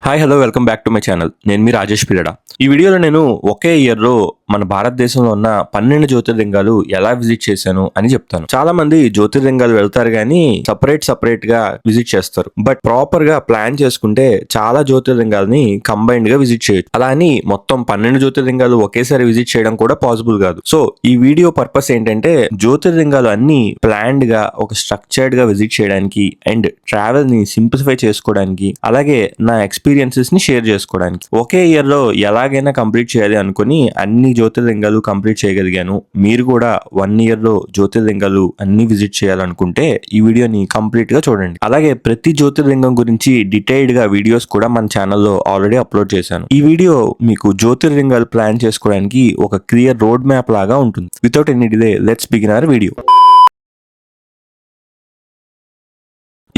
Hi hello welcome back to my channel. నేను మీ రాజేష్ పిల్లడ. ఈ వీడియోలో నేను ఒకే ఇయర్లో మన భారతదేశంలో ఉన్న 12 జ్యోతిర్లింగాలు ఎలా విజిట్ చేశాను అని చెప్తాను. చాలా మంది జ్యోతిర్లింగాలు వెళ్తారు కానీ సపరేట్ గా విజిట్ చేస్తారు. బట్ ప్రాపర్ గా ప్లాన్ చేసుకుంటే చాలా జ్యోతిర్లింగాలని కంబైన్డ్ గా విజిట్ చేయొచ్చు. అలా అని మొత్తం 12 జ్యోతిర్లింగాలు ఒకేసారి విజిట్ చేయడం కూడా పాసిబుల్ కాదు. సో ఈ వీడియో పర్పస్ ఏంటంటే జ్యోతిర్లింగాలు అన్ని ప్లాన్డ్ గా ఒక స్ట్రక్చర్డ్ గా విజిట్ చేయడానికి అండ్ ట్రావెల్ ని సింప్లిఫై చేసుకోవడానికి, అలాగే నా ఎక్స్పీరియన్సెస్ ని షేర్ చేసుకోవడానికి. ఒకే ఇయర్ లో ఎలాగైనా కంప్లీట్ చేయాలి అనుకుని అన్ని జ్యోతిర్లింగాలు కంప్లీట్ చేయగలిగాను. మీరు కూడా 1 ఇయర్ లో జ్యోతిర్లింగాలు అన్ని విజిట్ చేయాలనుకుంటే ఈ వీడియోని కంప్లీట్ గా చూడండి. అలాగే ప్రతి జ్యోతిర్లింగం గురించి డీటెయిల్డ్ గా వీడియోస్ కూడా మన ఛానల్లో ఆల్రెడీ అప్లోడ్ చేశాను. ఈ వీడియో మీకు జ్యోతిర్లింగాలు ప్లాన్ చేసుకోవడానికి ఒక క్లియర్ రోడ్ మ్యాప్ లాగా ఉంటుంది. Without any delay let's begin our video.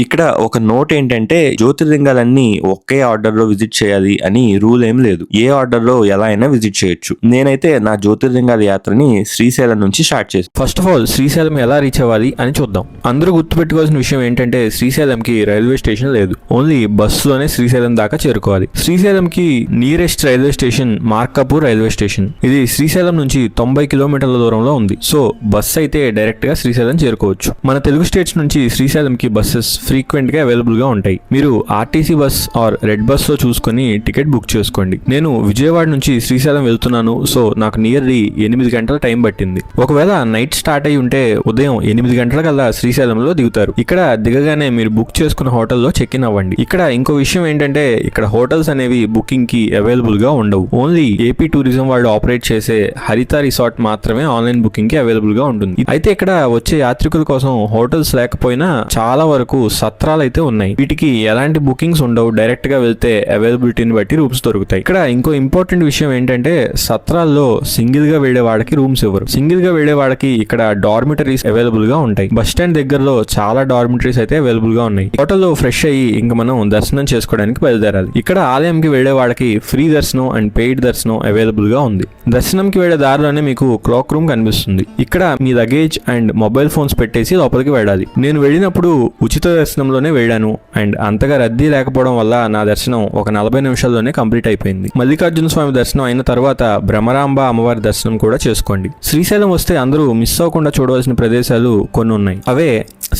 ఇక్కడ ఒక నోట్ ఏంటంటే జ్యోతిర్లింగాలన్నీ ఒకే ఆర్డర్ లో విజిట్ చేయాలి అని రూల్ ఏం లేదు. ఏ ఆర్డర్ లో ఎలా అయినా విజిట్ చేయొచ్చు. నేనైతే నా జ్యోతిర్లింగాల యాత్రని శ్రీశైలం నుంచి స్టార్ట్ చేశాను. ఫస్ట్ ఆఫ్ ఆల్ శ్రీశైలం ఎలా రీచ్ అవ్వాలి అని చూద్దాం. అందరూ గుర్తుపెట్టుకోవాల్సిన విషయం ఏంటంటే శ్రీశైలంకి రైల్వే స్టేషన్ లేదు. ఓన్లీ బస్సులోనే శ్రీశైలం దాకా చేరుకోవాలి. శ్రీశైలంకి nearest railway station Markapur railway station. ఇది శ్రీశైలం నుంచి 90 కిలోమీటర్ల దూరంలో ఉంది. సో బస్ అయితే డైరెక్ట్ గా శ్రీశైలం చేరుకోవచ్చు. మన తెలుగు స్టేట్స్ నుంచి శ్రీశైలంకి బస్సెస్ ఫ్రీక్వెంట్ గా అవైలబుల్ గా ఉంటాయి. మీరు RTC bus or red bus లో చూసుకుని టికెట్ బుక్ చేసుకోండి. నేను విజయవాడ నుంచి శ్రీశైలం వెళ్తున్నాను. సో నాకు నియర్లీ 8 గంటల టైం పట్టింది. ఒకవేళ నైట్ స్టార్ట్ అయి ఉంటే ఉదయం 8 గంటల కల్లా శ్రీశైలంలో దిగుతారు. ఇక్కడ దిగగానే మీరు బుక్ చేసుకున్న హోటల్లో చెక్ ఇన్ అవ్వండి. ఇక్కడ ఇంకో విషయం ఏంటంటే ఇక్కడ హోటల్స్ అనేవి బుకింగ్ కి అవైలబుల్ గా ఉండవు. ఓన్లీ ఏపీ టూరిజం వాళ్ళు ఆపరేట్ చేసే హరిత రిసార్ట్ మాత్రమే ఆన్లైన్ బుకింగ్ కి అవైలబుల్ గా ఉంటుంది. అయితే ఇక్కడ వచ్చే యాత్రికుల కోసం హోటల్స్ లేకపోయినా చాలా వరకు సత్రాలు అయితే ఉన్నాయి. వీటికి ఎలాంటి బుకింగ్స్ ఉండవు. డైరెక్ట్ గా వెళ్తే అవైలబిలిటీని బట్టి రూమ్స్ దొరుకుతాయి. ఇక్కడ ఇంకో ఇంపార్టెంట్ విషయం ఏంటంటే సత్రాల్లో సింగిల్ గా వెళ్లే వాళ్ళకి రూమ్స్ ఇవ్వరు. సింగిల్ గా వెళ్లే వాళ్ళకి ఇక్కడ డార్మిటరీస్ అవైలబుల్ గా ఉంటాయి. బస్ స్టాండ్ దగ్గరలో చాలా డార్మిటరీస్ అయితే అవైలబుల్ గా ఉన్నాయి. హోటల్లో ఫ్రెష్ అయ్యి ఇంకా మనం దర్శనం చేసుకోవడానికి బయలుదేరాలి. ఇక్కడ ఆలయంకి వెళ్లే వాళ్ళకి ఫ్రీ దర్శనం అండ్ పెయిడ్ దర్శనం అవైలబుల్ గా ఉంది. దర్శనంకి వెళ్లే దారిలోనే మీకు క్లాక్ రూమ్ కనిపిస్తుంది. ఇక్కడ మీ లగేజ్ అండ్ మొబైల్ ఫోన్స్ పెట్టేసి లోపలికి వెళ్ళాలి. నేను వెళ్ళినప్పుడు ఉచిత దర్శనంలోనే వెళ్ళాను అండ్ అంతగా రద్దీ లేకపోవడం వల్ల నా దర్శనం ఒక 40 నిమిషాల్లోనే కంప్లీట్ అయిపోయింది. మల్లికార్జున స్వామి దర్శనం అయిన తర్వాత భ్రమరాంబ అమ్మవారి దర్శనం కూడా చేసుకోండి. శ్రీశైలం వస్తే అందరూ మిస్ అవ్వకుండా చూడవలసిన ప్రదేశాలు కొన్ని ఉన్నాయి. అవే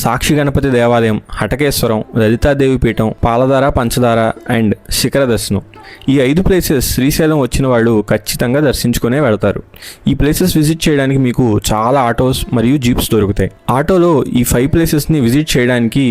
సాక్షి గణపతి దేవాలయం, హటకేశ్వరం, లలితాదేవి పీఠం, పాలధార, పంచదార అండ్ శిఖర దర్శనం. ఈ 5 ప్లేసెస్ శ్రీశైలం వచ్చిన వాళ్ళు ఖచ్చితంగా దర్శించుకునే వెళ్తారు. ఈ ప్లేసెస్ విజిట్ చేయడానికి మీకు చాలా ఆటోస్ మరియు జీప్స్ దొరుకుతాయి. ఆటోలో ఈ 5 ప్లేసెస్ ని విజిట్ చేయడానికి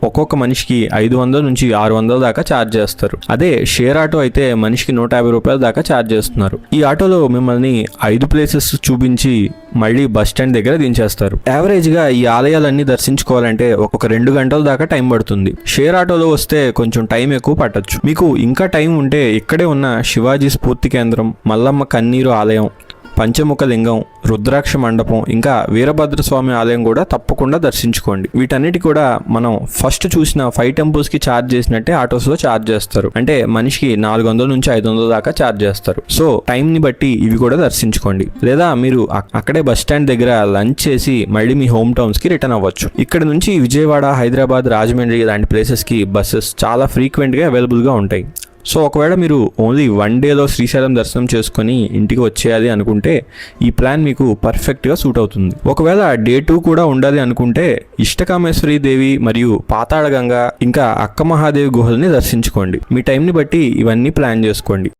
ఒక్కొక్క మనిషికి 500 నుంచి 600 దాకా ఛార్జ్ చేస్తారు. అదే షేర్ ఆటో అయితే మనిషికి 150 రూపాయల దాకా ఛార్జ్ చేస్తున్నారు. ఈ ఆటోలో మిమ్మల్ని 5 ప్లేసెస్ చూపించి మళ్ళీ బస్ స్టాండ్ దగ్గర దించేస్తారు. యావరేజ్ గా ఈ ఆలయాలన్నీ దర్శించుకోవాలంటే ఒక 2 గంటల దాకా టైం పడుతుంది. షేర్ ఆటోలో వస్తే కొంచెం టైం ఎక్కువ పట్టొచ్చు. మీకు ఇంకా టైం ఉంటే ఇక్కడే ఉన్న శివాజీ స్ఫూర్తి కేంద్రం, మల్లమ్మ కన్నీరు ఆలయం, పంచముఖ లింగం, రుద్రాక్ష మండపం, ఇంకా వీరభద్రస్వామి ఆలయం కూడా తప్పకుండా దర్శించుకోండి. వీటన్నిటి కూడా మనం ఫస్ట్ చూసిన 5 టెంపుల్స్ కి ఛార్జ్ చేసినట్టే ఆటోస్ లో ఛార్జ్ చేస్తారు. అంటే మనిషికి 400 నుంచి 500 దాకా ఛార్జ్ చేస్తారు. సో టైం ని బట్టి ఇవి కూడా దర్శించుకోండి. లేదా మీరు అక్కడే బస్ స్టాండ్ దగ్గర లంచ్ చేసి మళ్ళీ మీ హోమ్ టౌన్స్ కి రిటర్న్ అవ్వచ్చు. ఇక్కడ నుంచి విజయవాడ, హైదరాబాద్, రాజమండ్రి లాంటి ప్లేసెస్ కి బస్సెస్ చాలా ఫ్రీక్వెంట్ గా అవైలబుల్ గా ఉంటాయి. సో ఒకవేళ మీరు ఓన్లీ 1 డేలో శ్రీశైలం దర్శనం చేసుకుని ఇంటికి వచ్చేయాలి అనుకుంటే ఈ ప్లాన్ మీకు పర్ఫెక్ట్గా సూట్ అవుతుంది. ఒకవేళ డే 2 కూడా ఉండాలి అనుకుంటే ఇష్టకామేశ్వరి దేవి మరియు పాతాళగంగా ఇంకా అక్క మహాదేవి గుహల్ని దర్శించుకోండి. మీ టైంని బట్టి ఇవన్నీ ప్లాన్ చేసుకోండి.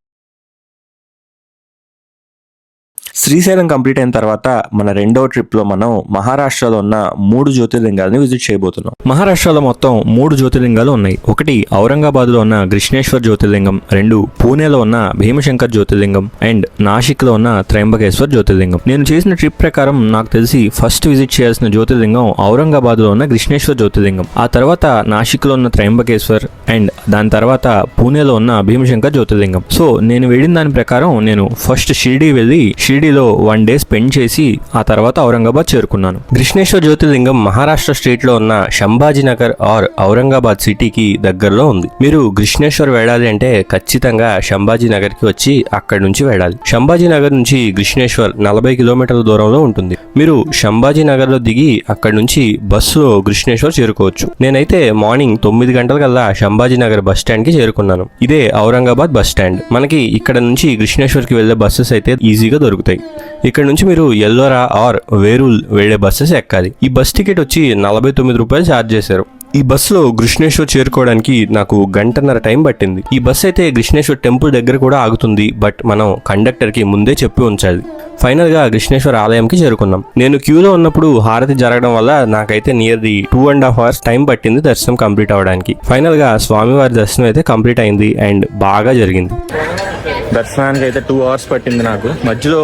శ్రీశైలం కంప్లీట్ అయిన తర్వాత మన రెండవ ట్రిప్ లో మనం మహారాష్ట్రలో ఉన్న 3 జ్యోతిర్లింగాలని విజిట్ చేయబోతున్నాం. మహారాష్ట్రలో మొత్తం 3 జ్యోతిర్లింగాలు ఉన్నాయి. ఒకటి ఔరంగాబాద్ లో ఉన్న కృష్ణేశ్వర్ జ్యోతిర్లింగం, 2 పూణేలో ఉన్న భీమశంకర్ జ్యోతిర్లింగం అండ్ నాసిక్ లో ఉన్న త్రయంబకేశ్వర్ జ్యోతిర్లింగం. నేను చేసిన ట్రిప్ ప్రకారం నాకు తెలిసి ఫస్ట్ విజిట్ చేయాల్సిన జ్యోతిర్లింగం ఔరంగాబాద్ లో ఉన్న కృష్ణేశ్వర్ జ్యోతిర్లింగం, ఆ తర్వాత నాసిక్ లో ఉన్న త్రయంబకేశ్వర్ అండ్ దాని తర్వాత పూణేలో ఉన్న భీమశంకర్ జ్యోతిర్లింగం. సో నేను వెళ్ళిన దాని ప్రకారం నేను ఫస్ట్ షిరిడి వెళ్ళి షిరిడి షిరిడీలో 1 డే స్పెండ్ చేసి ఆ తర్వాత ఔరంగాబాద్ చేరుకున్నాను. కృష్ణేశ్వర్ జ్యోతిర్లింగం మహారాష్ట్ర స్టేట్లో ఉన్న సంభాజీనగర్ ఆర్ ఔరంగాబాద్ సిటీకి దగ్గరలో ఉంది. మీరు కృష్ణేశ్వర్ వెళ్ళాలి అంటే ఖచ్చితంగా సంభాజీనగర్కి వచ్చి అక్కడి నుంచి వెళ్ళాలి. సంభాజీనగర్ నుంచి కృష్ణేశ్వర్ 40 కిలోమీటర్ల దూరంలో ఉంటుంది. మీరు సంభాజీనగర్లో దిగి అక్కడి నుంచి బస్సులో కృష్ణేశ్వర్ చేరుకోవచ్చు. నేనైతే మార్నింగ్ 9 గంటలకల్లా సంభాజీనగర్ బస్ స్టాండ్ కి చేరుకున్నాను. ఇదే ఔరంగాబాద్ బస్ స్టాండ్. మనకి ఇక్కడ నుంచి కృష్ణేశ్వర్ కి వెళ్లే బస్సెస్ అయితే ఈజీగా దొరుకుతాయి. ఇక్కడ నుంచి మీరు ఎల్లోరా ఆర్ వేరూల్ వెళ్లే బస్సెస్ ఎక్కాలి. ఈ బస్ టికెట్ వచ్చి 49 రూపాయలు ఛార్జ్ చేశారు. ఈ బస్సులో కృష్ణేశ్వర్ చేరుకోవడానికి నాకు గంటన్నర టైం పట్టింది. ఈ బస్ అయితే కృష్ణేశ్వర్ టెంపుల్ దగ్గర కూడా ఆగుతుంది, బట్ మనం కండక్టర్కి ముందే చెప్పి ఉంచాలి. ఫైనల్గా కృష్ణేశ్వర్ ఆలయంకి చేరుకున్నాం. నేను క్యూలో ఉన్నప్పుడు హారతి జరగడం వల్ల నాకైతే నియర్లీ 2.5 hours టైం పట్టింది దర్శనం కంప్లీట్ అవ్వడానికి. ఫైనల్గా స్వామివారి దర్శనం అయితే కంప్లీట్ అయింది అండ్ బాగా జరిగింది. దర్శనానికి అయితే 2 hours పట్టింది నాకు. మధ్యలో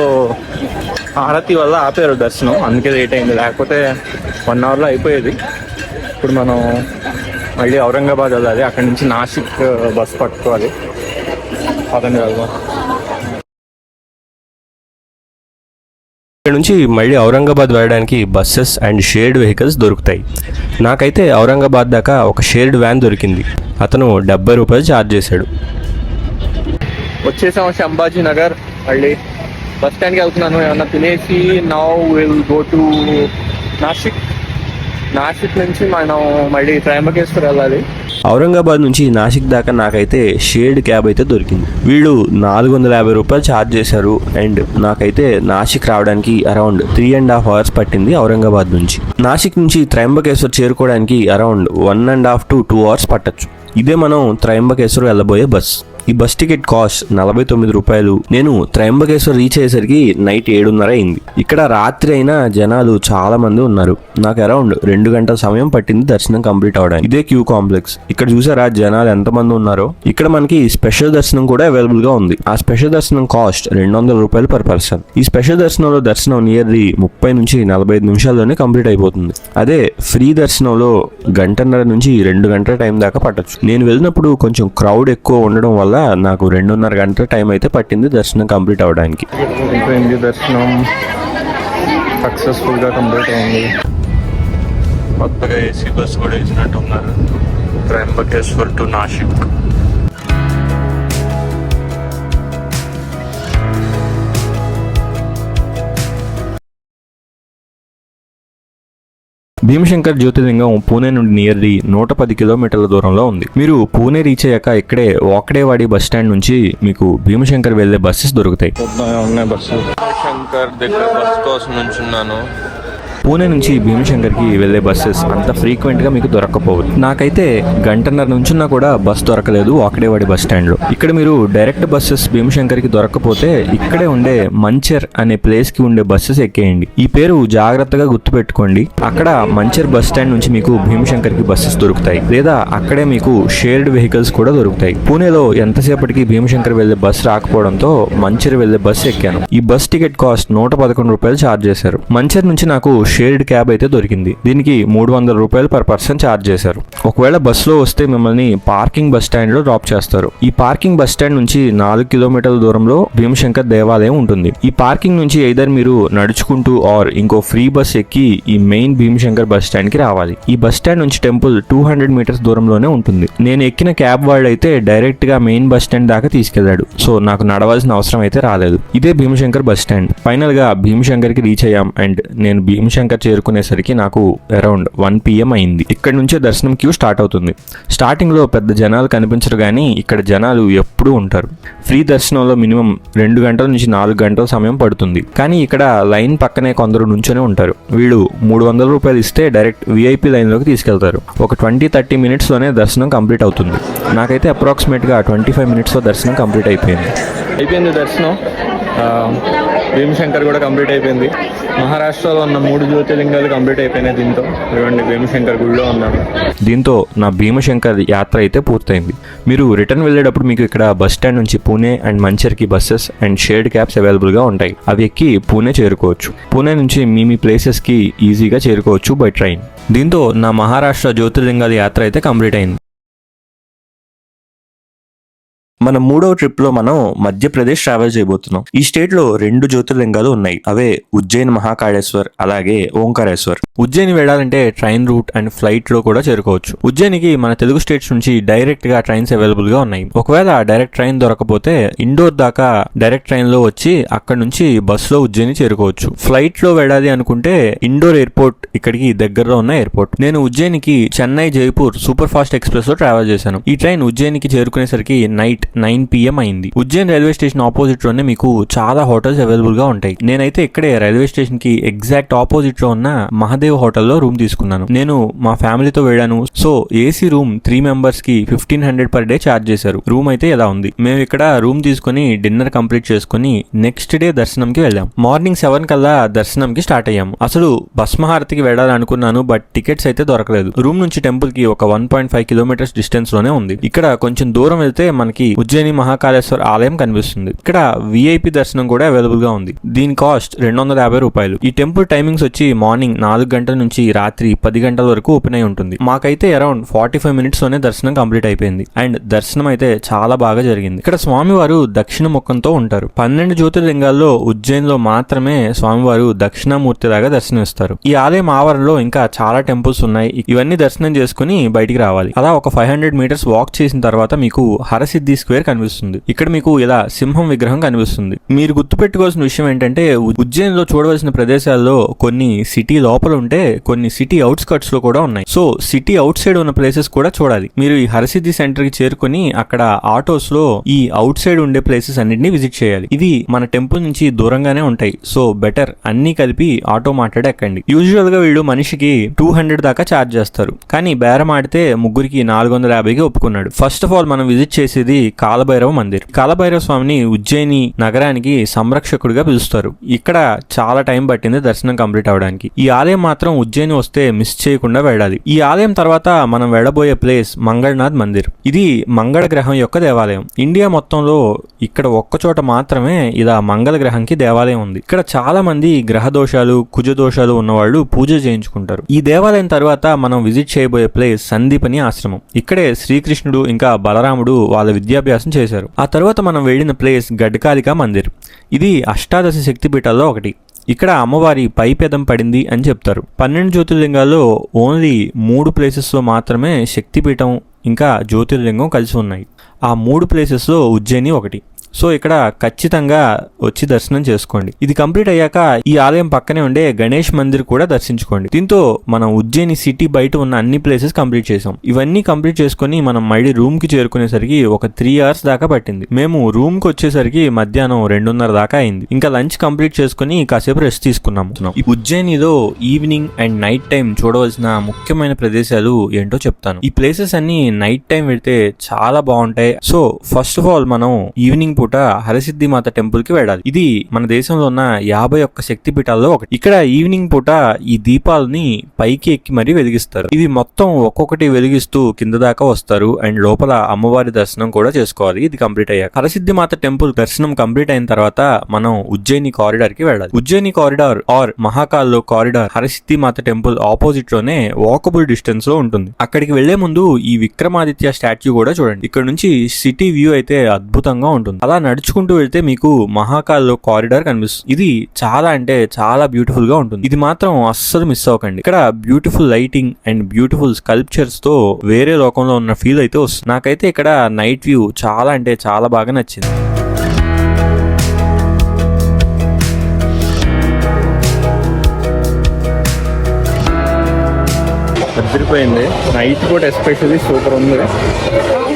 హారతి వల్ల ఆపారు దర్శనం, అందుకే లేట్ అయింది. లేకపోతే 1 hourలో అయిపోయేది. ఇప్పుడు మనం మళ్ళీ ఔరంగాబాద్ వెళ్ళాలి. అక్కడి నుంచి నాసిక్ బస్ పట్టుకోవాలి. అదని వెళ్దాం. ఇక్కడ నుంచి మళ్ళీ ఔరంగాబాద్ వెళ్ళడానికి బస్సెస్ అండ్ షేర్డ్ వెహికల్స్ దొరుకుతాయి. నాకైతే ఔరంగాబాద్ దాకా ఒక షేర్డ్ వ్యాన్ దొరికింది. అతను 70 రూపాయలు ఛార్జ్ చేశాడు. వచ్చేసాం సంభాజీనగర్. మళ్ళీ బస్ స్టాండ్కి వెళ్తున్నాను. ఏమన్నా తినేసి now will go to Nashik. Nashik నుంచి మనం మళ్ళీ త్రయంబకేశ్వర్ వెళ్ళాలి. ఔరంగాబాద్ నుంచి నాసిక్ దాకా నాకైతే షేర్డ్ క్యాబ్ అయితే దొరికింది. వీళ్ళు 450 రూపాయలు ఛార్జ్ చేశారు అండ్ నాకైతే నాసిక్ రావడానికి అరౌండ్ 3.5 hours పట్టింది ఔరంగాబాద్ నుంచి. నాసిక్ నుంచి త్రయంబకేశ్వర్ చేరుకోవడానికి అరౌండ్ 1.5 to 2 hours పట్టచ్చు. ఇదే మనం త్రయంబకేశ్వర్ వెళ్ళబోయే బస్. ఈ బస్ టికెట్ కాస్ట్ 49 రూపాయలు. నేను త్రయంబకేశ్వర్ రీచ్ అయ్యేసరికి నైట్ 7:30 అయింది. ఇక్కడ రాత్రి అయినా జనాలు చాలా మంది ఉన్నారు. నాకు అరౌండ్ 2 గంటల సమయం పట్టింది దర్శనం కంప్లీట్ అవడానికి. ఇదే క్యూ కాంప్లెక్స్. ఇక్కడ చూసారా జనాలు ఎంతమంది ఉన్నారో. ఇక్కడ మనకి స్పెషల్ దర్శనం కూడా అవైలబుల్ గా ఉంది. ఆ స్పెషల్ దర్శనం కాస్ట్ 200 రూపాయలు పర్ పర్సన్. ఈ స్పెషల్ దర్శనంలో దర్శనం నియర్లీ 30 నుంచి 45 నిమిషాల్లోనే కంప్లీట్ అయిపోతుంది. అదే ఫ్రీ దర్శనంలో 1.5 నుంచి 2 గంటల టైం దాకా పట్టచ్చు. నేను వెళ్ళినప్పుడు కొంచెం క్రౌడ్ ఎక్కువ ఉండడం వల్ల నాకు 2.5 గంటల టైం అయితే పట్టింది దర్శనం కంప్లీట్ అవడానికి. దర్శనం సక్సెస్ఫుల్ గా కంప్లీట్ అయింది. కొత్తగా ఏసీ బస్ కూడా వేసినట్టు ఉన్నారు. త్రయంబకేశ్వర్ టు నాసిక్. భీమశంకర్ జ్యోతిర్లింగం పూణే నుండి నియర్లీ 110 కిలోమీటర్ల దూరంలో ఉంది. మీరు పూణే రీచ్ అయ్యాక ఇక్కడే వాకడేవాడి బస్ స్టాండ్ నుంచి మీకు భీమశంకర్ వెళ్లే బస్సెస్ దొరుకుతాయి. భీమశంకర్ దగ్గర బస్ కోసం నుంచున్నాను. పూణే నుంచి భీమశంకర్కి వెళ్లే బస్సెస్ అంత ఫ్రీక్వెంట్గా మీకు దొరకకపోవచ్చు. నాకైతే 1.5 నుంచున్నా కూడా బస్ దొరకలేదు వాకడేవాడి బస్ స్టాండ్లో. ఇక్కడ మీరు డైరెక్ట్ బస్సెస్ భీమశంకర్కి దొరకకపోతే ఇక్కడే ఉండే మంచర్ అనే ప్లేస్కి ఉండే బస్సెస్ ఎక్కేయండి. ఈ పేరు జాగ్రత్తగా గుర్తుపెట్టుకోండి. అక్కడ మంచర్ బస్ స్టాండ్ నుంచి మీకు భీమశంకర్కి బస్సెస్ దొరుకుతాయి, లేదా అక్కడే మీకు షేర్డ్ వెహికల్స్ కూడా దొరుకుతాయి. పూణేలో ఎంతసేపటికి భీమశంకర్ వెళ్లే బస్ రాకపోవడంతో మంచర్ వెళ్లే బస్ ఎక్కాను. ఈ బస్ టికెట్ కాస్ట్ 111 రూపాయలు ఛార్జ్ చేశారు. మంచర్ నుంచి నాకు షేర్డ్ క్యాబ్ అయితే దొరికింది. దీనికి 300 రూపాయలు పర్ పర్సన్ ఛార్జ్ చేశారు. ఒకవేళ బస్సులో వస్తే మిమ్మల్ని పార్కింగ్ బస్ స్టాండ్ లో డ్రాప్ చేస్తారు. ఈ పార్కింగ్ బస్ స్టాండ్ నుంచి 4 కిలోమీటర్ల దూరంలో భీమశంకర్ దేవాలయం ఉంటుంది. ఈ పార్కింగ్ నుంచి ఐదర్ మీరు నడుచుకుంటూ ఆర్ ఇంకో ఫ్రీ బస్ ఎక్కి ఈ మెయిన్ భీమశంకర్ బస్ స్టాండ్ కి రావాలి. ఈ బస్ స్టాండ్ నుంచి టెంపుల్ 200 మీటర్స్ దూరంలోనే ఉంటుంది. నేను ఎక్కిన క్యాబ్ వాడు అయితే డైరెక్ట్ గా మెయిన్ బస్ స్టాండ్ దాకా తీసుకెళ్లాడు. సో నాకు నడవాల్సిన అవసరం అయితే రాలేదు. ఇదే భీమశంకర్ బస్ స్టాండ్. ఫైనల్ గా భీమశంకర్ కి రీచ్ అయ్యాం అండ్ నేను భీమశంకర్ చేరుకునేసరికి నాకు అరౌండ్ 1 PM అయింది. ఇక్కడ నుంచే దర్శనం క్యూ స్టార్ట్ అవుతుంది. స్టార్టింగ్ లో పెద్ద జనాలు కనిపించరు, కానీ ఇక్కడ జనాలు ఎప్పుడూ ఉంటారు. ఫ్రీ దర్శనంలో మినిమం 2 గంటల నుంచి 4 గంటల సమయం పడుతుంది. కానీ ఇక్కడ లైన్ పక్కనే కొందరు నుంచొనే ఉంటారు. వీళ్ళు 300 రూపాయలు ఇస్తే డైరెక్ట్ VIP లైన్ లోకి తీసుకెళ్తారు. ఒక 20-30 మినిట్స్ లోనే దర్శనం కంప్లీట్ అవుతుంది. నాకైతే అప్రాక్సిమేట్ గా 25 మినిట్స్ లో దర్శనం కంప్లీట్ అయిపోయింది దర్శనం. భీమశంకర్ కూడా కంప్లీట్ అయిపోయింది. మహారాష్ట్రలో ఉన్న 3 జ్యోతిర్లింగాలు కంప్లీట్ అయిపోయినాయి దీంతో. ఇవ్వండి భీమశంకర్ గుడిలో ఉన్నాను. దీంతో నా భీమశంకర్ యాత్ర అయితే పూర్తయింది. మీరు రిటర్న్ వెళ్ళేటప్పుడు మీకు ఇక్కడ బస్ స్టాండ్ నుంచి పూణే అండ్ మంచర్కి బస్సెస్ అండ్ షేర్డ్ క్యాబ్స్ అవైలబుల్గా ఉంటాయి. అవి ఎక్కి పూణే చేరుకోవచ్చు. పూణే నుంచి మీ ప్లేసెస్కి ఈజీగా చేరుకోవచ్చు బై ట్రైన్. దీంతో నా మహారాష్ట్ర జ్యోతిర్లింగాల యాత్ర అయితే కంప్లీట్ అయింది. మన 3వ ట్రిప్ లో మనం మధ్యప్రదేశ్ ట్రావెల్ చేయబోతున్నాం. ఈ స్టేట్ లో 2 జ్యోతిర్లింగాలు ఉన్నాయి. అవే ఉజ్జయిన్ మహాకాళేశ్వర్ అలాగే ఓంకారేశ్వర్. ఉజ్జయిని వెళ్ళాలంటే ట్రైన్ రూట్ అండ్ ఫ్లైట్ లో కూడా చేరుకోవచ్చు. ఉజ్జయినికి మన తెలుగు స్టేట్స్ నుంచి డైరెక్ట్ గా ట్రైన్స్ అవైలబుల్ గా ఉన్నాయి. ఒకవేళ డైరెక్ట్ ట్రైన్ దొరకపోతే ఇండోర్ దాకా డైరెక్ట్ ట్రైన్ లో వచ్చి అక్కడ నుంచి బస్ లో ఉజ్జయిని చేరుకోవచ్చు. ఫ్లైట్ లో వెళ్ళాలి అనుకుంటే ఇండోర్ ఎయిర్పోర్ట్ ఇక్కడికి దగ్గరలో ఉన్న ఎయిర్పోర్ట్. నేను ఉజ్జయినికి Chennai Jaipur super fast express లో ట్రావెల్ చేశాను. ఈ ట్రైన్ ఉజ్జయినికి చేరుకునేసరికి నైట్ 9 PM అయింది. ఉజ్జయిన్ రైల్వే స్టేషన్ ఆపోజిట్ లోనే మీకు చాలా హోటల్స్ అవైలబుల్ గా ఉంటాయి. నేనైతే ఇక్కడే రైల్వే స్టేషన్ కి ఎగ్జాక్ట్ ఆపోజిట్ లో ఉన్న మహాదేవ్ హోటల్లో రూమ్ తీసుకున్నాను. నేను మా ఫ్యామిలీతో వెళ్ళాను. సో ఏసీ రూమ్ 3 మెంబర్స్ కి 1500 పర్ డే ఛార్జ్ చేశారు. రూమ్ అయితే ఇలా ఉంది. మేము ఇక్కడ రూమ్ తీసుకుని డిన్నర్ కంప్లీట్ చేసుకుని నెక్స్ట్ డే దర్శనంకి వెళ్ళాం. మార్నింగ్ 7 కల్లా దర్శనంకి స్టార్ట్ అయ్యాము. అసలు భస్మహారతికి వెళ్ళాలనుకున్నాను, బట్ టికెట్స్ అయితే దొరకలేదు. రూమ్ నుంచి టెంపుల్ కి ఒక 1.5 కిలోమీటర్స్ డిస్టెన్స్ లోనే ఉంది. ఇక్కడ కొంచెం దూరం వెళ్తే మనకి ఉజ్జయిని మహాకాళేశ్వర్ ఆలయం కనిపిస్తుంది. ఇక్కడ విఐపి దర్శనం కూడా అవైలబుల్ గా ఉంది. దీని కాస్ట్ 250 రూపాయలు. ఈ టెంపుల్ టైమింగ్స్ వచ్చి మార్నింగ్ 4 గంటల నుంచి రాత్రి 10 గంటల వరకు ఓపెన్ అయి ఉంటుంది. మాకైతే అరౌండ్ 45 మినిట్స్ లోనే దర్శనం కంప్లీట్ అయిపోయింది. అండ్ దర్శనం అయితే చాలా బాగా జరిగింది. ఇక్కడ స్వామివారు దక్షిణ ముఖంతో ఉంటారు. 12 జ్యోతిర్లింగాల్లో ఉజ్జయిన్ లో మాత్రమే స్వామివారు దక్షిణామూర్తి లాగా దర్శనమిస్తారు. ఈ ఆలయం ఆవరణలో ఇంకా చాలా టెంపుల్స్ ఉన్నాయి. ఇవన్నీ దర్శనం చేసుకుని బయటికి రావాలి. అలా ఒక 500 మీటర్స్ వాక్ చేసిన తర్వాత మీకు హరసిద్ధి స్క్వేర్ కనిపిస్తుంది. ఇక్కడ మీకు ఇలా సింహం విగ్రహం కనిపిస్తుంది. మీరు గుర్తుపెట్టుకోవాల్సిన విషయం ఏంటంటే ఉజ్జయిన్ లో చూడవలసిన ప్రదేశాల్లో కొన్ని సిటీ లోపల ఉంటే కొన్ని సిటీ అవుట్స్కట్స్ లో కూడా ఉన్నాయి. సో సిటీ అవుట్ సైడ్ ఉన్న ప్లేసెస్ కూడా చూడాలి. మీరు ఈ హరసిద్ధి సెంటర్ కి చేరుకుని అక్కడ ఆటోస్ లో ఈ అవుట్ సైడ్ ఉండే ప్లేసెస్ అన్నిటిని విజిట్ చేయాలి. ఇది మన టెంపుల్ నుంచి దూరంగానే ఉంటాయి. సో బెటర్ అన్ని కలిపి ఆటో మాట్లాడి ఎక్కండి. యూజువల్ గా వీళ్ళు మనిషికి 200 దాకా ఛార్జ్ చేస్తారు. కానీ బేరం ఆడితే ముగ్గురికి 450కి ఒప్పుకున్నాడు. ఫస్ట్ ఆఫ్ ఆల్ మనం విజిట్ చేసేది కాలభైరవ మందిర్. కాలభైరవ స్వామిని ఉజ్జయిని నగరానికి సంరక్షకుడిగా పిలుస్తారు. ఇక్కడ చాలా టైం పట్టింది దర్శనం కంప్లీట్ అవడానికి. ఈ ఆలయం మాత్రం ఉజ్జయిని వస్తే మిస్ చేయకుండా వెళ్ళాలి. ఈ ఆలయం తర్వాత మనం వెళ్ళబోయే ప్లేస్ మంగళనాథ్ మందిర్. ఇది మంగళ గ్రహం యొక్క దేవాలయం. ఇండియా మొత్తంలో ఇక్కడ ఒక్కచోట మాత్రమే ఇలా మంగళ గ్రహంకి దేవాలయం ఉంది. ఇక్కడ చాలా మంది గ్రహ దోషాలు కుజ దోషాలు ఉన్నవాళ్ళు పూజ చేయించుకుంటారు. ఈ దేవాలయం తర్వాత మనం విజిట్ చేయబోయే ప్లేస్ సందీపని ఆశ్రమం. ఇక్కడే శ్రీకృష్ణుడు ఇంకా బలరాముడు వాళ్ళ విద్యాభ్యాసం చేశారు. ఆ తర్వాత మనం వెళ్ళిన ప్లేస్ గడ్కాలికా మందిర్. ఇది అష్టాదశ శక్తిపీఠాల్లో ఒకటి. ఇక్కడ అమ్మవారి పై పెదం పడింది అని చెప్తారు. 12 జ్యోతిర్లింగాల్లో ఓన్లీ 3 ప్లేసెస్ లో మాత్రమే శక్తిపీఠం ఇంకా జ్యోతిర్లింగం కలిసి ఉన్నాయి. ఆ 3 ప్లేసెస్ లో ఉజ్జయిని ఒకటి. సో ఇక్కడ ఖచ్చితంగా వచ్చి దర్శనం చేసుకోండి. ఇది కంప్లీట్ అయ్యాక ఈ ఆలయం పక్కనే ఉండే గణేష్ మందిర్ కూడా దర్శించుకోండి. దీంతో మనం ఉజ్జయిని సిటీ బయట ఉన్న అన్ని ప్లేసెస్ కంప్లీట్ చేసాం. ఇవన్నీ కంప్లీట్ చేసుకుని మనం మళ్ళీ రూమ్ కి చేరుకునేసరికి ఒక 3 hours దాకా పట్టింది. మేము రూమ్ కి వచ్చేసరికి మధ్యాహ్నం 2:30 దాకా అయింది. ఇంకా లంచ్ కంప్లీట్ చేసుకుని కాసేపు రెస్ట్ తీసుకున్నాము. ఈ ఉజ్జయినిలో ఈవినింగ్ అండ్ నైట్ టైం చూడవలసిన ముఖ్యమైన ప్రదేశాలు ఏంటో చెప్తాను. ఈ ప్లేసెస్ అన్ని నైట్ టైం వెళ్తే చాలా బాగుంటాయి. సో ఫస్ట్ ఆఫ్ ఆల్ మనం ఈవినింగ్ పూట హరసిద్ధి మాత టెంపుల్ కి వెళ్ళాలి. ఇది మన దేశంలో ఉన్న 51 శక్తి పీఠాల్లో ఒకటి. ఇక్కడ ఈవినింగ్ పూట ఈ దీపాలని పైకి ఎక్కి మరీ వెలిగిస్తారు. ఇవి మొత్తం ఒక్కొక్కటి వెలిగిస్తూ కింద దాకా వస్తారు. అండ్ లోపల అమ్మవారి దర్శనం కూడా చేసుకోవాలి. ఇది కంప్లీట్ అయ్యాక హరసిద్ధి మాత టెంపుల్ దర్శనం కంప్లీట్ అయిన తర్వాత మనం ఉజ్జయిని కారిడార్ కి వెళ్ళాలి. ఉజ్జయిని కారిడార్ ఆర్ మహాకాల్లో corridor Harsiddhi Mata temple opposite లోనే వాకబుల్ డిస్టెన్స్ లో ఉంటుంది. అక్కడికి వెళ్లే ముందు ఈ విక్రమాదిత్య స్టాచ్యూ కూడా చూడండి. ఇక్కడ నుంచి సిటీ వ్యూ అయితే అద్భుతంగా ఉంటుంది. అలా నడుచుకుంటూ వెళ్తే మీకు మహాకాల్లో కారిడార్ కనిపిస్తుంది. ఇది చాలా అంటే చాలా బ్యూటిఫుల్ గా ఉంటుంది. ఇది మాత్రం అస్సలు మిస్ అవ్వకండి. ఇక్కడ beautiful lighting and beautiful sculptures తో వేరే లోకంలో ఉన్న ఫీల్ అయితే వస్తుంది. నాకైతే ఇక్కడ నైట్ వ్యూ చాలా అంటే చాలా బాగా నచ్చింది. అదిరిపోయింది. నైట్ కూడా ఎస్పెషల్లీ సూపర్ ఉంది.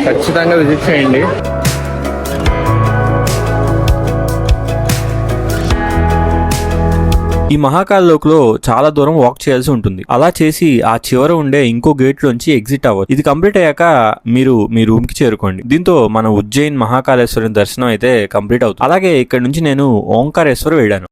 ఖచ్చితంగా విజిట్ చేయండి. ఈ మహాకాల్ లోక్లో చాలా దూరం వాక్ చేయాల్సి ఉంటుంది. అలా చేసి ఆ చివర ఉండే ఇంకో గేట్ లోంచి ఎగ్జిట్ అవ్వచ్చు. ఇది కంప్లీట్ అయ్యాక మీరు మీ రూమ్ కి చేరుకోండి. దీంతో మన ఉజ్జయిన్ మహాకాళేశ్వరం దర్శనం అయితే కంప్లీట్ అవుతుంది. అలాగే ఇక్కడ నుంచి నేను ఓంకారేశ్వర్ వెళ్ళాను.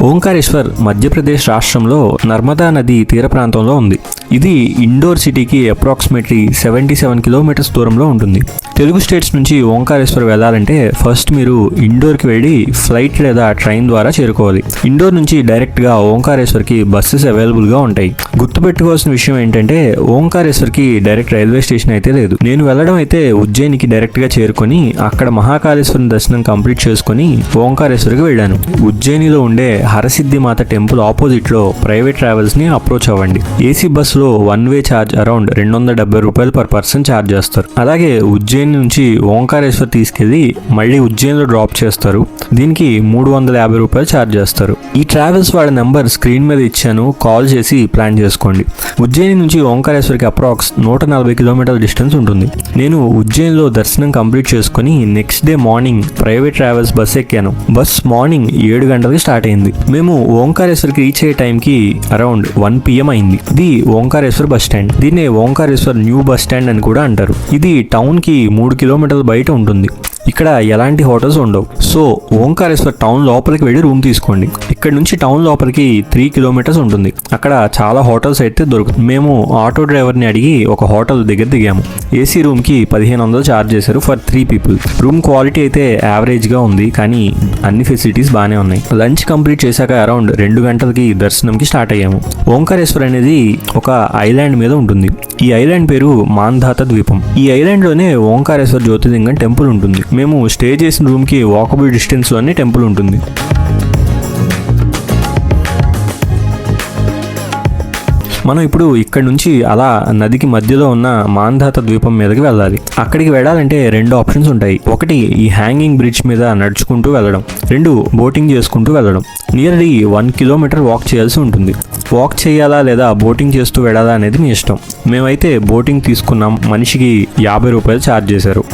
ఓంకారేశ్వర్ మధ్యప్రదేశ్ రాష్ట్రంలో నర్మదా నది తీర ప్రాంతంలో ఉంది. ఇది ఇండోర్ సిటీకి అప్రాక్సిమేట్లీ 77 కిలోమీటర్స్ దూరంలో ఉంటుంది. తెలుగు స్టేట్స్ నుంచి ఓంకారేశ్వర్ వెళ్ళాలంటే ఫస్ట్ మీరు ఇండోర్కి వెళ్ళి ఫ్లైట్ లేదా ట్రైన్ ద్వారా చేరుకోవాలి. ఇండోర్ నుంచి డైరెక్ట్గా ఓంకారేశ్వర్కి బస్సెస్ అవైలబుల్గా ఉంటాయి. గుర్తుపెట్టుకోవాల్సిన విషయం ఏంటంటే ఓంకారేశ్వర్కి డైరెక్ట్ రైల్వే స్టేషన్ అయితే లేదు. నేను వెళ్ళడం అయితే ఉజ్జయినికి డైరెక్ట్గా చేరుకొని అక్కడ మహాకాళేశ్వరం దర్శనం కంప్లీట్ చేసుకొని ఓంకారేశ్వర్కి వెళ్ళాను. ఉజ్జయినిలో ఉండే హరసిద్ధి మాత టెంపుల్ ఆపోజిట్ లో ప్రైవేట్ ట్రావెల్స్ ని అప్రోచ్ అవ్వండి. ఏసీ బస్ లో వన్ వే ఛార్జ్ అరౌండ్ 270 రూపాయలు పర్ పర్సన్ ఛార్జ్ చేస్తారు. అలాగే ఉజ్జయిని నుంచి ఓంకారేశ్వర్ తీసుకెళ్లి మళ్ళీ ఉజ్జయినిలో డ్రాప్ చేస్తారు. దీనికి 350 రూపాయలు ఛార్జ్ చేస్తారు. ఈ ట్రావెల్స్ వాళ్ళ నెంబర్ స్క్రీన్ మీద ఇచ్చాను, కాల్ చేసి ప్లాన్ చేసుకోండి. ఉజ్జయిని నుంచి ఓంకారేశ్వర్కి అప్రాక్స్ 140 కిలోమీటర్ల డిస్టెన్స్ ఉంటుంది. నేను ఉజ్జయినిలో దర్శనం కంప్లీట్ చేసుకుని next day morning private travels bus ఎక్కాను. బస్ మార్నింగ్ 7 గంటలకి స్టార్ట్ అయింది. మేము ఓంకారేశ్వర్కి రీచ్ అయ్యే టైంకి అరౌండ్ 1 PM అయింది. ఇది ఓంకారేశ్వర్ బస్ స్టాండ్. దీన్నే ఓంకారేశ్వర్ న్యూ బస్ స్టాండ్ అని కూడా అంటారు. ఇది టౌన్ కి 3 కిలోమీటర్ల బయట ఉంటుంది. ఇక్కడ ఎలాంటి హోటల్స్ ఉండవు. సో ఓంకారేశ్వర్ టౌన్ లోపలికి వెళ్ళి రూమ్ తీసుకోండి. ఇక్కడ నుంచి టౌన్ లోపలికి 3 కిలోమీటర్స్ ఉంటుంది. అక్కడ చాలా హోటల్స్ అయితే దొరుకుతుంది. మేము ఆటో డ్రైవర్ని అడిగి ఒక హోటల్ దగ్గర దిగాము. ఏసీ రూమ్ కి 1500 ఛార్జ్ చేశారు ఫర్ 3 పీపుల్. రూమ్ క్వాలిటీ అయితే యావరేజ్ గా ఉంది, కానీ అన్ని ఫెసిలిటీస్ బాగానే ఉన్నాయి. లంచ్ కంప్లీట్ చేశాక అరౌండ్ 2 గంటలకి దర్శనంకి స్టార్ట్ అయ్యాము. ఓంకారేశ్వర్ అనేది ఒక ఐలాండ్ మీద ఉంటుంది. ఈ ఐలాండ్ పేరు మాంధాత ద్వీపం. ఈ ఐలాండ్ లోనే ఓంకారేశ్వర్ జ్యోతిర్లింగం టెంపుల్ ఉంటుంది. మేము స్టే చేసిన రూమ్ కి వాకబుల్ డిస్టెన్స్ లోనే టెంపుల్ ఉంటుంది. మనం ఇప్పుడు ఇక్కడ నుంచి అలా నదికి మధ్యలో ఉన్న మాంధాత ద్వీపం మీదకి వెళ్ళాలి. అక్కడికి వెళ్ళాలంటే 2 ఆప్షన్స్ ఉంటాయి. ఒకటి ఈ హ్యాంగింగ్ బ్రిడ్జ్ మీద నడుచుకుంటూ వెళ్ళడం, 2 బోటింగ్ చేసుకుంటూ వెళ్ళడం. నియర్లీ 1 కిలోమీటర్ వాక్ చేయాల్సి ఉంటుంది. వాక్ చేయాలా లేదా బోటింగ్ చేస్తూ వెళ్ళాలా అనేది మీ ఇష్టం. మేమైతే బోటింగ్ తీసుకున్నాం. మనిషికి 50 రూపాయలు ఛార్జ్ చేశారు.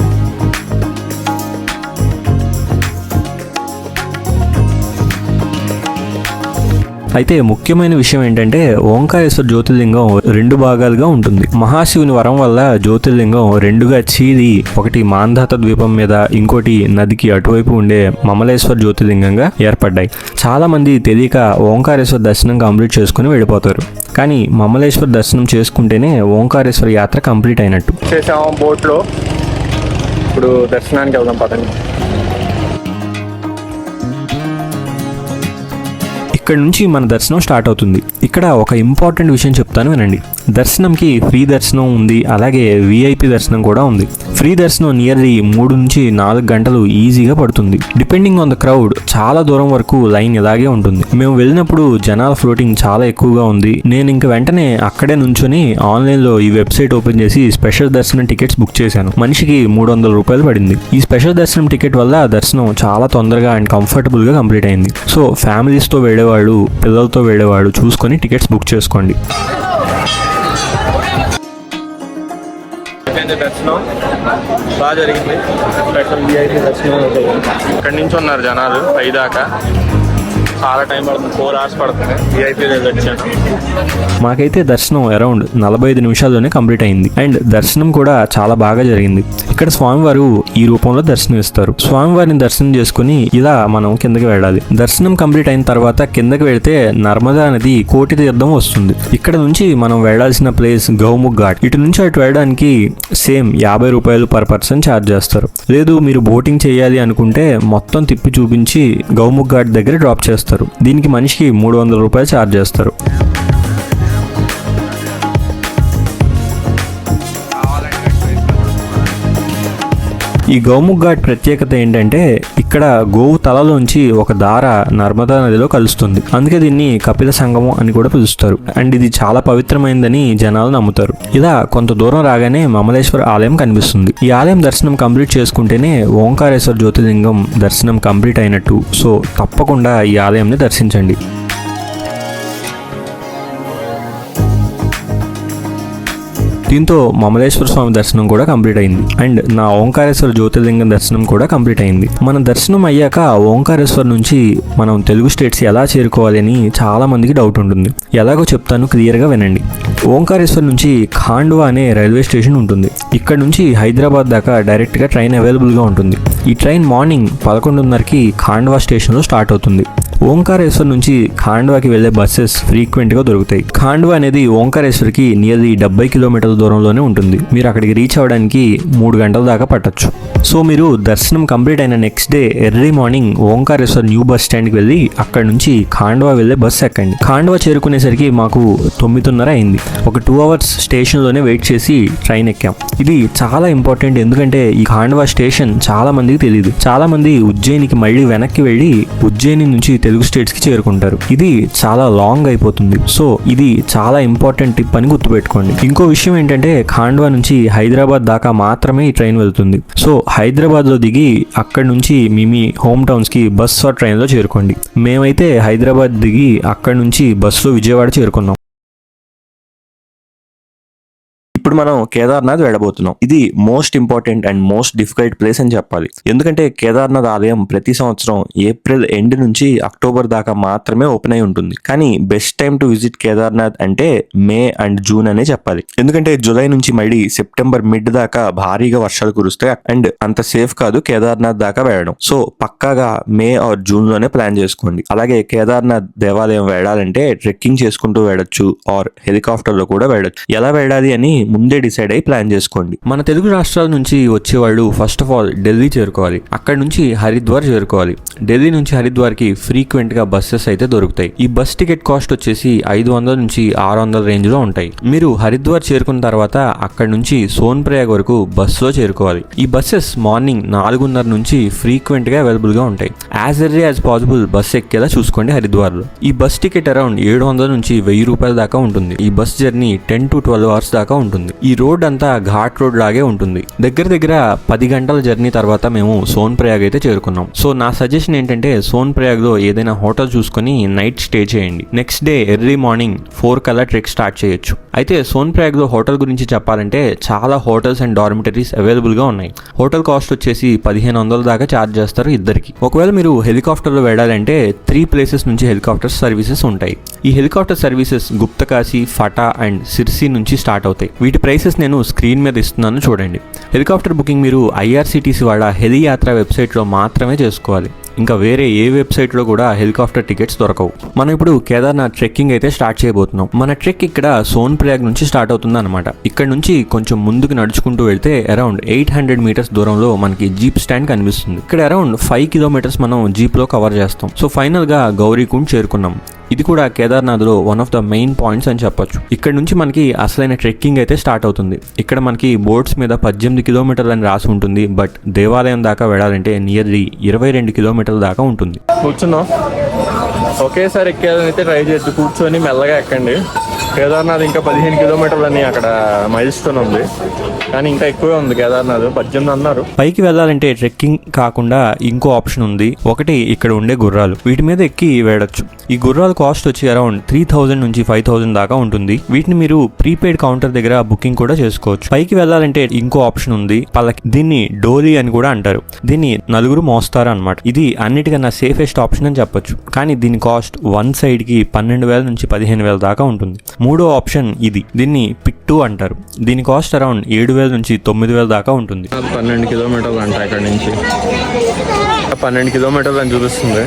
అయితే ముఖ్యమైన విషయం ఏంటంటే ఓంకారేశ్వర్ జ్యోతిర్లింగం 2 భాగాలుగా ఉంటుంది. మహాశివుని వరం వల్ల జ్యోతిర్లింగం 2గా చీలి ఒకటి మాంధాత ద్వీపం మీద, ఇంకోటి నదికి అటువైపు ఉండే మమలేశ్వర్ జ్యోతిర్లింగంగా ఏర్పడ్డాయి. చాలా మంది తెలియక ఓంకారేశ్వర్ దర్శనం కంప్లీట్ చేసుకుని వెళ్ళిపోతారు. కానీ మమలేశ్వర్ దర్శనం చేసుకుంటేనే ఓంకారేశ్వర్ యాత్ర కంప్లీట్ అయినట్టు. చేసాము బోట్లో. ఇప్పుడు దర్శనానికి వెళ్దాం పదండి. ఇక్కడ నుంచి మన దర్శనం స్టార్ట్ అవుతుంది. ఇక్కడ ఒక ఇంపార్టెంట్ విషయం చెప్తాను వినండి. దర్శనంకి ఫ్రీ దర్శనం ఉంది, అలాగే విఐపి దర్శనం కూడా ఉంది. ఫ్రీ దర్శనం నియర్లీ 3 నుంచి 4 గంటలు ఈజీగా పడుతుంది. డిపెండింగ్ ఆన్ ద క్రౌడ్ చాలా దూరం వరకు లైన్ ఇలాగే ఉంటుంది. మేము వెళ్ళినప్పుడు జనాల ఫ్లోటింగ్ చాలా ఎక్కువగా ఉంది. నేను ఇంక వెంటనే అక్కడే నుంచొని ఆన్లైన్లో ఈ వెబ్సైట్ ఓపెన్ చేసి స్పెషల్ దర్శనం టికెట్స్ బుక్ చేశాను. మనిషికి 300 రూపాయలు పడింది. ఈ స్పెషల్ దర్శనం టికెట్ వల్ల దర్శనం చాలా తొందరగా అండ్ కంఫర్టబుల్గా కంప్లీట్ అయింది. సో ఫ్యామిలీస్తో వెళ్ళేవాళ్ళు, పిల్లలతో వెళ్ళేవాళ్ళు చూసుకొని టికెట్స్ బుక్ చేసుకోండి. దర్శనం బాగా జరిగింది. స్పెషల్ విఐపి దర్శనం. ఇక్కడి నుంచి ఉన్నారు జనాలు పైదాకా. చాలా టైం పడుతుంది, 4 hours పడుతుంది. విఐపి వచ్చాను. మాకైతే దర్శనం అరౌండ్ 45 నిమిషాల్లోనే కంప్లీట్ అయింది. అండ్ దర్శనం కూడా చాలా బాగా జరిగింది. ఇక్కడ స్వామివారు ఈ రూపంలో దర్శనం ఇస్తారు. స్వామివారిని దర్శనం చేసుకుని ఇలా మనం కిందకి వెళ్ళాలి. దర్శనం కంప్లీట్ అయిన తర్వాత కిందకి వెళ్తే నర్మదా నది కోటి తీర్థం వస్తుంది. ఇక్కడ నుంచి మనం వెళ్లాల్సిన ప్లేస్ గౌముఖ్ ఘాట్. ఇటు నుంచి అటు వెళ్ళడానికి సేమ్ 50 రూపాయలు పర్ పర్సన్ ఛార్జ్ చేస్తారు. లేదు మీరు బోటింగ్ చేయాలి అనుకుంటే మొత్తం తిప్పి చూపించి గౌముఖ్ ఘాట్ దగ్గర డ్రాప్ చేస్తారు. దీనికి మనిషికి 300 రూపాయలు ఛార్జ్ చేస్తారు. ఈ గౌముఖ్ ఘాట్ ప్రత్యేకత ఏంటంటే ఇక్కడ గోవు తలలోంచి ఒక దార నర్మదా నదిలో కలుస్తుంది. అందుకే దీన్ని కపిల సంగమం అని కూడా పిలుస్తారు. అండ్ ఇది చాలా పవిత్రమైందని జనాలు నమ్ముతారు. ఇలా కొంత దూరం రాగానే మమలేశ్వర ఆలయం కనిపిస్తుంది. ఈ ఆలయం దర్శనం కంప్లీట్ చేసుకుంటేనే ఓంకారేశ్వర్ జ్యోతిర్లింగం దర్శనం కంప్లీట్ అయినట్టు. సో తప్పకుండా ఈ ఆలయంని దర్శించండి. దీంతో మమలేశ్వర స్వామి దర్శనం కూడా కంప్లీట్ అయింది. అండ్ నా ఓంకారేశ్వర జ్యోతిర్లింగం దర్శనం కూడా కంప్లీట్ అయింది. మన దర్శనం అయ్యాక ఓంకారేశ్వర్ నుంచి మనం తెలుగు స్టేట్స్ ఎలా చేరుకోవాలి అని చాలా మందికి డౌట్ ఉంటుంది. ఎలాగో చెప్తాను, క్లియర్గా వినండి. ఓంకారేశ్వర్ నుంచి ఖాండ్వా అనే రైల్వే స్టేషన్ ఉంటుంది. ఇక్కడ నుంచి హైదరాబాద్ దాకా డైరెక్ట్గా ట్రైన్ అవైలబుల్గా ఉంటుంది. ఈ ట్రైన్ మార్నింగ్ 11:30కి ఖాండ్వా స్టేషన్లో స్టార్ట్ అవుతుంది. ఓంకారేశ్వర్ నుంచి ఖాండ్వాకి వెళ్లే బస్సెస్ ఫ్రీక్వెంట్ గా దొరుకుతాయి. ఖాండ్వా అనేది ఓంకారేశ్వర్కి నియర్లీ 70 కిలోమీటర్ల దూరంలోనే ఉంటుంది. మీరు అక్కడికి రీచ్ అవ్వడానికి 3 గంటల దాకా పట్టొచ్చు. సో మీరు దర్శనం కంప్లీట్ అయిన next day early morning Omkareshwar new bus స్టాండ్కి వెళ్ళి అక్కడ నుంచి ఖాండ్వా వెళ్లే బస్సు ఎక్కండి. ఖాండ్వా చేరుకునేసరికి మాకు 9:30 అయింది. ఒక 2 అవర్స్ స్టేషన్లోనే వెయిట్ చేసి ట్రైన్ ఎక్కాం. ఇది చాలా ఇంపార్టెంట్, ఎందుకంటే ఈ ఖాండ్వా స్టేషన్ చాలా మందికి తెలియదు. చాలా మంది ఉజ్జయినికి మళ్ళీ వెనక్కి వెళ్ళి ఉజ్జయిని నుంచి తెలుగు స్టేట్స్ కి చేరుకుంటారు. ఇది చాలా లాంగ్ అయిపోతుంది. సో ఇది చాలా ఇంపార్టెంట్ టిప్ అని గుర్తుపెట్టుకోండి. ఇంకో విషయం ఏంటంటే ఖాండ్వా నుంచి హైదరాబాద్ దాకా మాత్రమే ఈ ట్రైన్ వెళ్తుంది. సో హైదరాబాద్ లో దిగి అక్కడ నుంచి మీ హోమ్ టౌన్స్ కి బస్ ఆర్ ట్రైన్ లో చేరుకోండి. మేమైతే హైదరాబాద్ దిగి అక్కడ నుంచి బస్సులో విజయవాడ చేరుకున్నాం. ఇప్పుడు మనం కేదార్నాథ్ వెళ్ళబోతున్నాం. ఇది most important and most difficult place అని చెప్పాలి. ఎందుకంటే కేదార్నాథ్ ఆలయం ప్రతి సంవత్సరం ఏప్రిల్ ఎండ్ నుంచి అక్టోబర్ దాకా మాత్రమే ఓపెన్ అయి ఉంటుంది. కానీ best time to visit Kedarnath అంటే మే అండ్ జూన్ అనే చెప్పాలి. ఎందుకంటే జూలై నుంచి మళ్ళీ సెప్టెంబర్ మిడ్ దాకా భారీగా వర్షాలు కురుస్తాయి అండ్ అంత సేఫ్ కాదు కేదార్నాథ్ దాకా వెళ్ళడం. సో పక్కాగా మే ఆర్ జూన్ లోనే ప్లాన్ చేసుకోండి. అలాగే కేదార్నాథ్ దేవాలయం వెళ్ళాలంటే ట్రెక్కింగ్ చేసుకుంటూ వెళ్ళొచ్చు ఆర్ హెలికాప్టర్ లో కూడా వెళ్ళొచ్చు. ఎలా వెళ్ళాలి అని ముందే డిసైడ్ అయ్యి ప్లాన్ చేసుకోండి. మన తెలుగు రాష్ట్రాల నుంచి వచ్చేవాళ్ళు ఫస్ట్ ఆఫ్ ఆల్ ఢిల్లీ చేరుకోవాలి. అక్కడ నుంచి హరిద్వార్ చేరుకోవాలి. ఢిల్లీ నుంచి హరిద్వార్కి ఫ్రీక్వెంట్ గా బస్సెస్ అయితే దొరుకుతాయి. ఈ బస్ టికెట్ కాస్ట్ వచ్చేసి 500 నుంచి 600 రేంజ్ లో ఉంటాయి. మీరు హరిద్వార్ చేరుకున్న తర్వాత అక్కడ నుంచి సోన్ ప్రయాగ్ వరకు బస్సులో చేరుకోవాలి. ఈ బస్సెస్ మార్నింగ్ 4:30 నుంచి ఫ్రీక్వెంట్ గా అవైలబుల్ గా ఉంటాయి. As early as possible bus ఎక్కేలా చూసుకోండి హరిద్వార్ లో. ఈ బస్ టికెట్ అరౌండ్ 700 నుంచి 1000 రూపాయల దాకా ఉంటుంది. ఈ బస్ జర్నీ 10 to 12 అవర్స్ దాకా ఉంటుంది. ఈ రోడ్ అంతా ఘాట్ రోడ్ లాగే ఉంటుంది. దగ్గర 10 గంటల జర్నీ తర్వాత మేము సోన్ ప్రయాగ్ అయితే చేరుకున్నాం. సో నా సజెషన్ ఏంటంటే సోన్ ప్రయాగ్ లో ఏదైనా హోటల్ చూసుకొని నైట్ స్టే చేయండి. నెక్స్ట్ డే ఎర్లీ మార్నింగ్ 4 కల్లా ట్రెక్ స్టార్ట్ చేయొచ్చు. అయితే సోన్ ప్రయాగ్ లో హోటల్ గురించి చెప్పాలంటే చాలా హోటల్స్ అండ్ డార్మిటరీస్ అవైలబుల్ గా ఉన్నాయి. హోటల్ కాస్ట్ వచ్చేసి 1500 దాకా ఛార్జ్ చేస్తారు ఇద్దరికి. ఒకవేళ మీరు హెలికాప్టర్ లో వెళ్ళాలంటే 3 ప్లేసెస్ నుంచి హెలికాప్టర్ సర్వీసెస్ ఉంటాయి. ఈ helicopter services Guptkashi, ఫటా and Sirsi నుంచి స్టార్ట్ అవుతాయి. వీటి ప్రైసెస్ నేను స్క్రీన్ మీద ఇస్తున్నాను చూడండి. హెలికాప్టర్ బుకింగ్ మీరు ఐఆర్సిటీసీ వాళ్ళ హెలి యాత్ర వెబ్సైట్లో మాత్రమే చేసుకోవాలి. ఇంకా వేరే ఏ వెబ్సైట్లో కూడా హెలికాప్టర్ టికెట్స్ దొరకవు. మనం ఇప్పుడు కేదార్నాథ్ ట్రెక్కింగ్ అయితే స్టార్ట్ చేయబోతున్నాం. మన ట్రెక్ ఇక్కడ సోన్ ప్రయాగ్ నుంచి స్టార్ట్ అవుతుంది అనమాట. ఇక్కడ నుంచి కొంచెం ముందుకు నడుచుకుంటూ వెళ్తే అరౌండ్ 800 మీటర్స్ దూరంలో మనకి జీప్ స్టాండ్ కనిపిస్తుంది. ఇక్కడ అరౌండ్ 5 కిలోమీటర్స్ మనం జీప్ లో కవర్ చేస్తాం. సో ఫైనల్ గా గౌరీకుండ్ చేరుకున్నాం. ఇది కూడా కేదార్నాథ్ లో one of the main points అని చెప్పొచ్చు. ఇక్కడ నుంచి మనకి అసలైన ట్రెక్కింగ్ అయితే స్టార్ట్ అవుతుంది. ఇక్కడ మనకి బోర్డ్స్ మీద 18 కిలోమీటర్లు అని రాసి ఉంటుంది. బట్ దేవాలయం దాకా వెళ్ళాలంటే నియర్లీ 22 కిలోమీటర్ల దాకా ఉంటుంది. కూర్చున్నాం, ఒకేసారి ఎక్కేదని అయితే ట్రై చేయొచ్చు. కూర్చొని మెల్లగా ఎక్కండి. కేదార్నాథ్ ఇంకా 15 కిలోమీటర్లు అని అక్కడ మైల్స్టోన్ ఉంది, కానీ ఇంకా ఎక్కువే ఉంది. కేదార్నాథ్ 18 అన్నారు. పైకి వెళ్ళాలంటే ట్రెక్కింగ్ కాకుండా ఇంకో ఆప్షన్ ఉంది. ఒకటి ఇక్కడ ఉండే గుర్రాలు, వీటి మీద ఎక్కి వెళ్ళొచ్చు. ఈ గుర్రాల కాస్ట్ వచ్చి అరౌండ్ 3000 నుంచి 5000 దాకా ఉంటుంది. వీటిని మీరు ప్రీపెయిడ్ కౌంటర్ దగ్గర బుకింగ్ కూడా చేసుకోవచ్చు. పైకి వెళ్ళాలంటే ఇంకో ఆప్షన్ ఉంది, పల్లకి. దీన్ని డోలీ అని కూడా అంటారు. దీన్ని 4 మోస్తారు అనమాట. ఇది అన్నిటికన్నా సేఫెస్ట్ ఆప్షన్ అని చెప్పొచ్చు. కానీ దీని కాస్ట్ వన్ సైడ్ కి 12,000 నుంచి 15,000 దాకా ఉంటుంది. మూడో ఆప్షన్ ఇది, దీన్ని పిట్టు అంటారు. దీని కాస్ట్ అరౌండ్ 7,000 నుంచి 9,000 దాకా ఉంటుంది. 12 కిలోమీటర్లు అంట ఇక్కడ నుంచి. 12 కిలోమీటర్లు అని చూపిస్తుంది.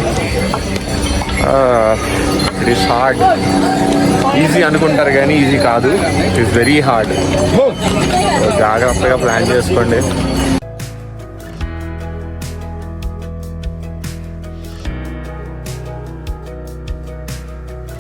It is hard. ఈజీ అనుకుంటారు కానీ ఈజీ కాదు. It is very hard. జాగ్రత్తగా ప్లాన్ చేసుకోండి.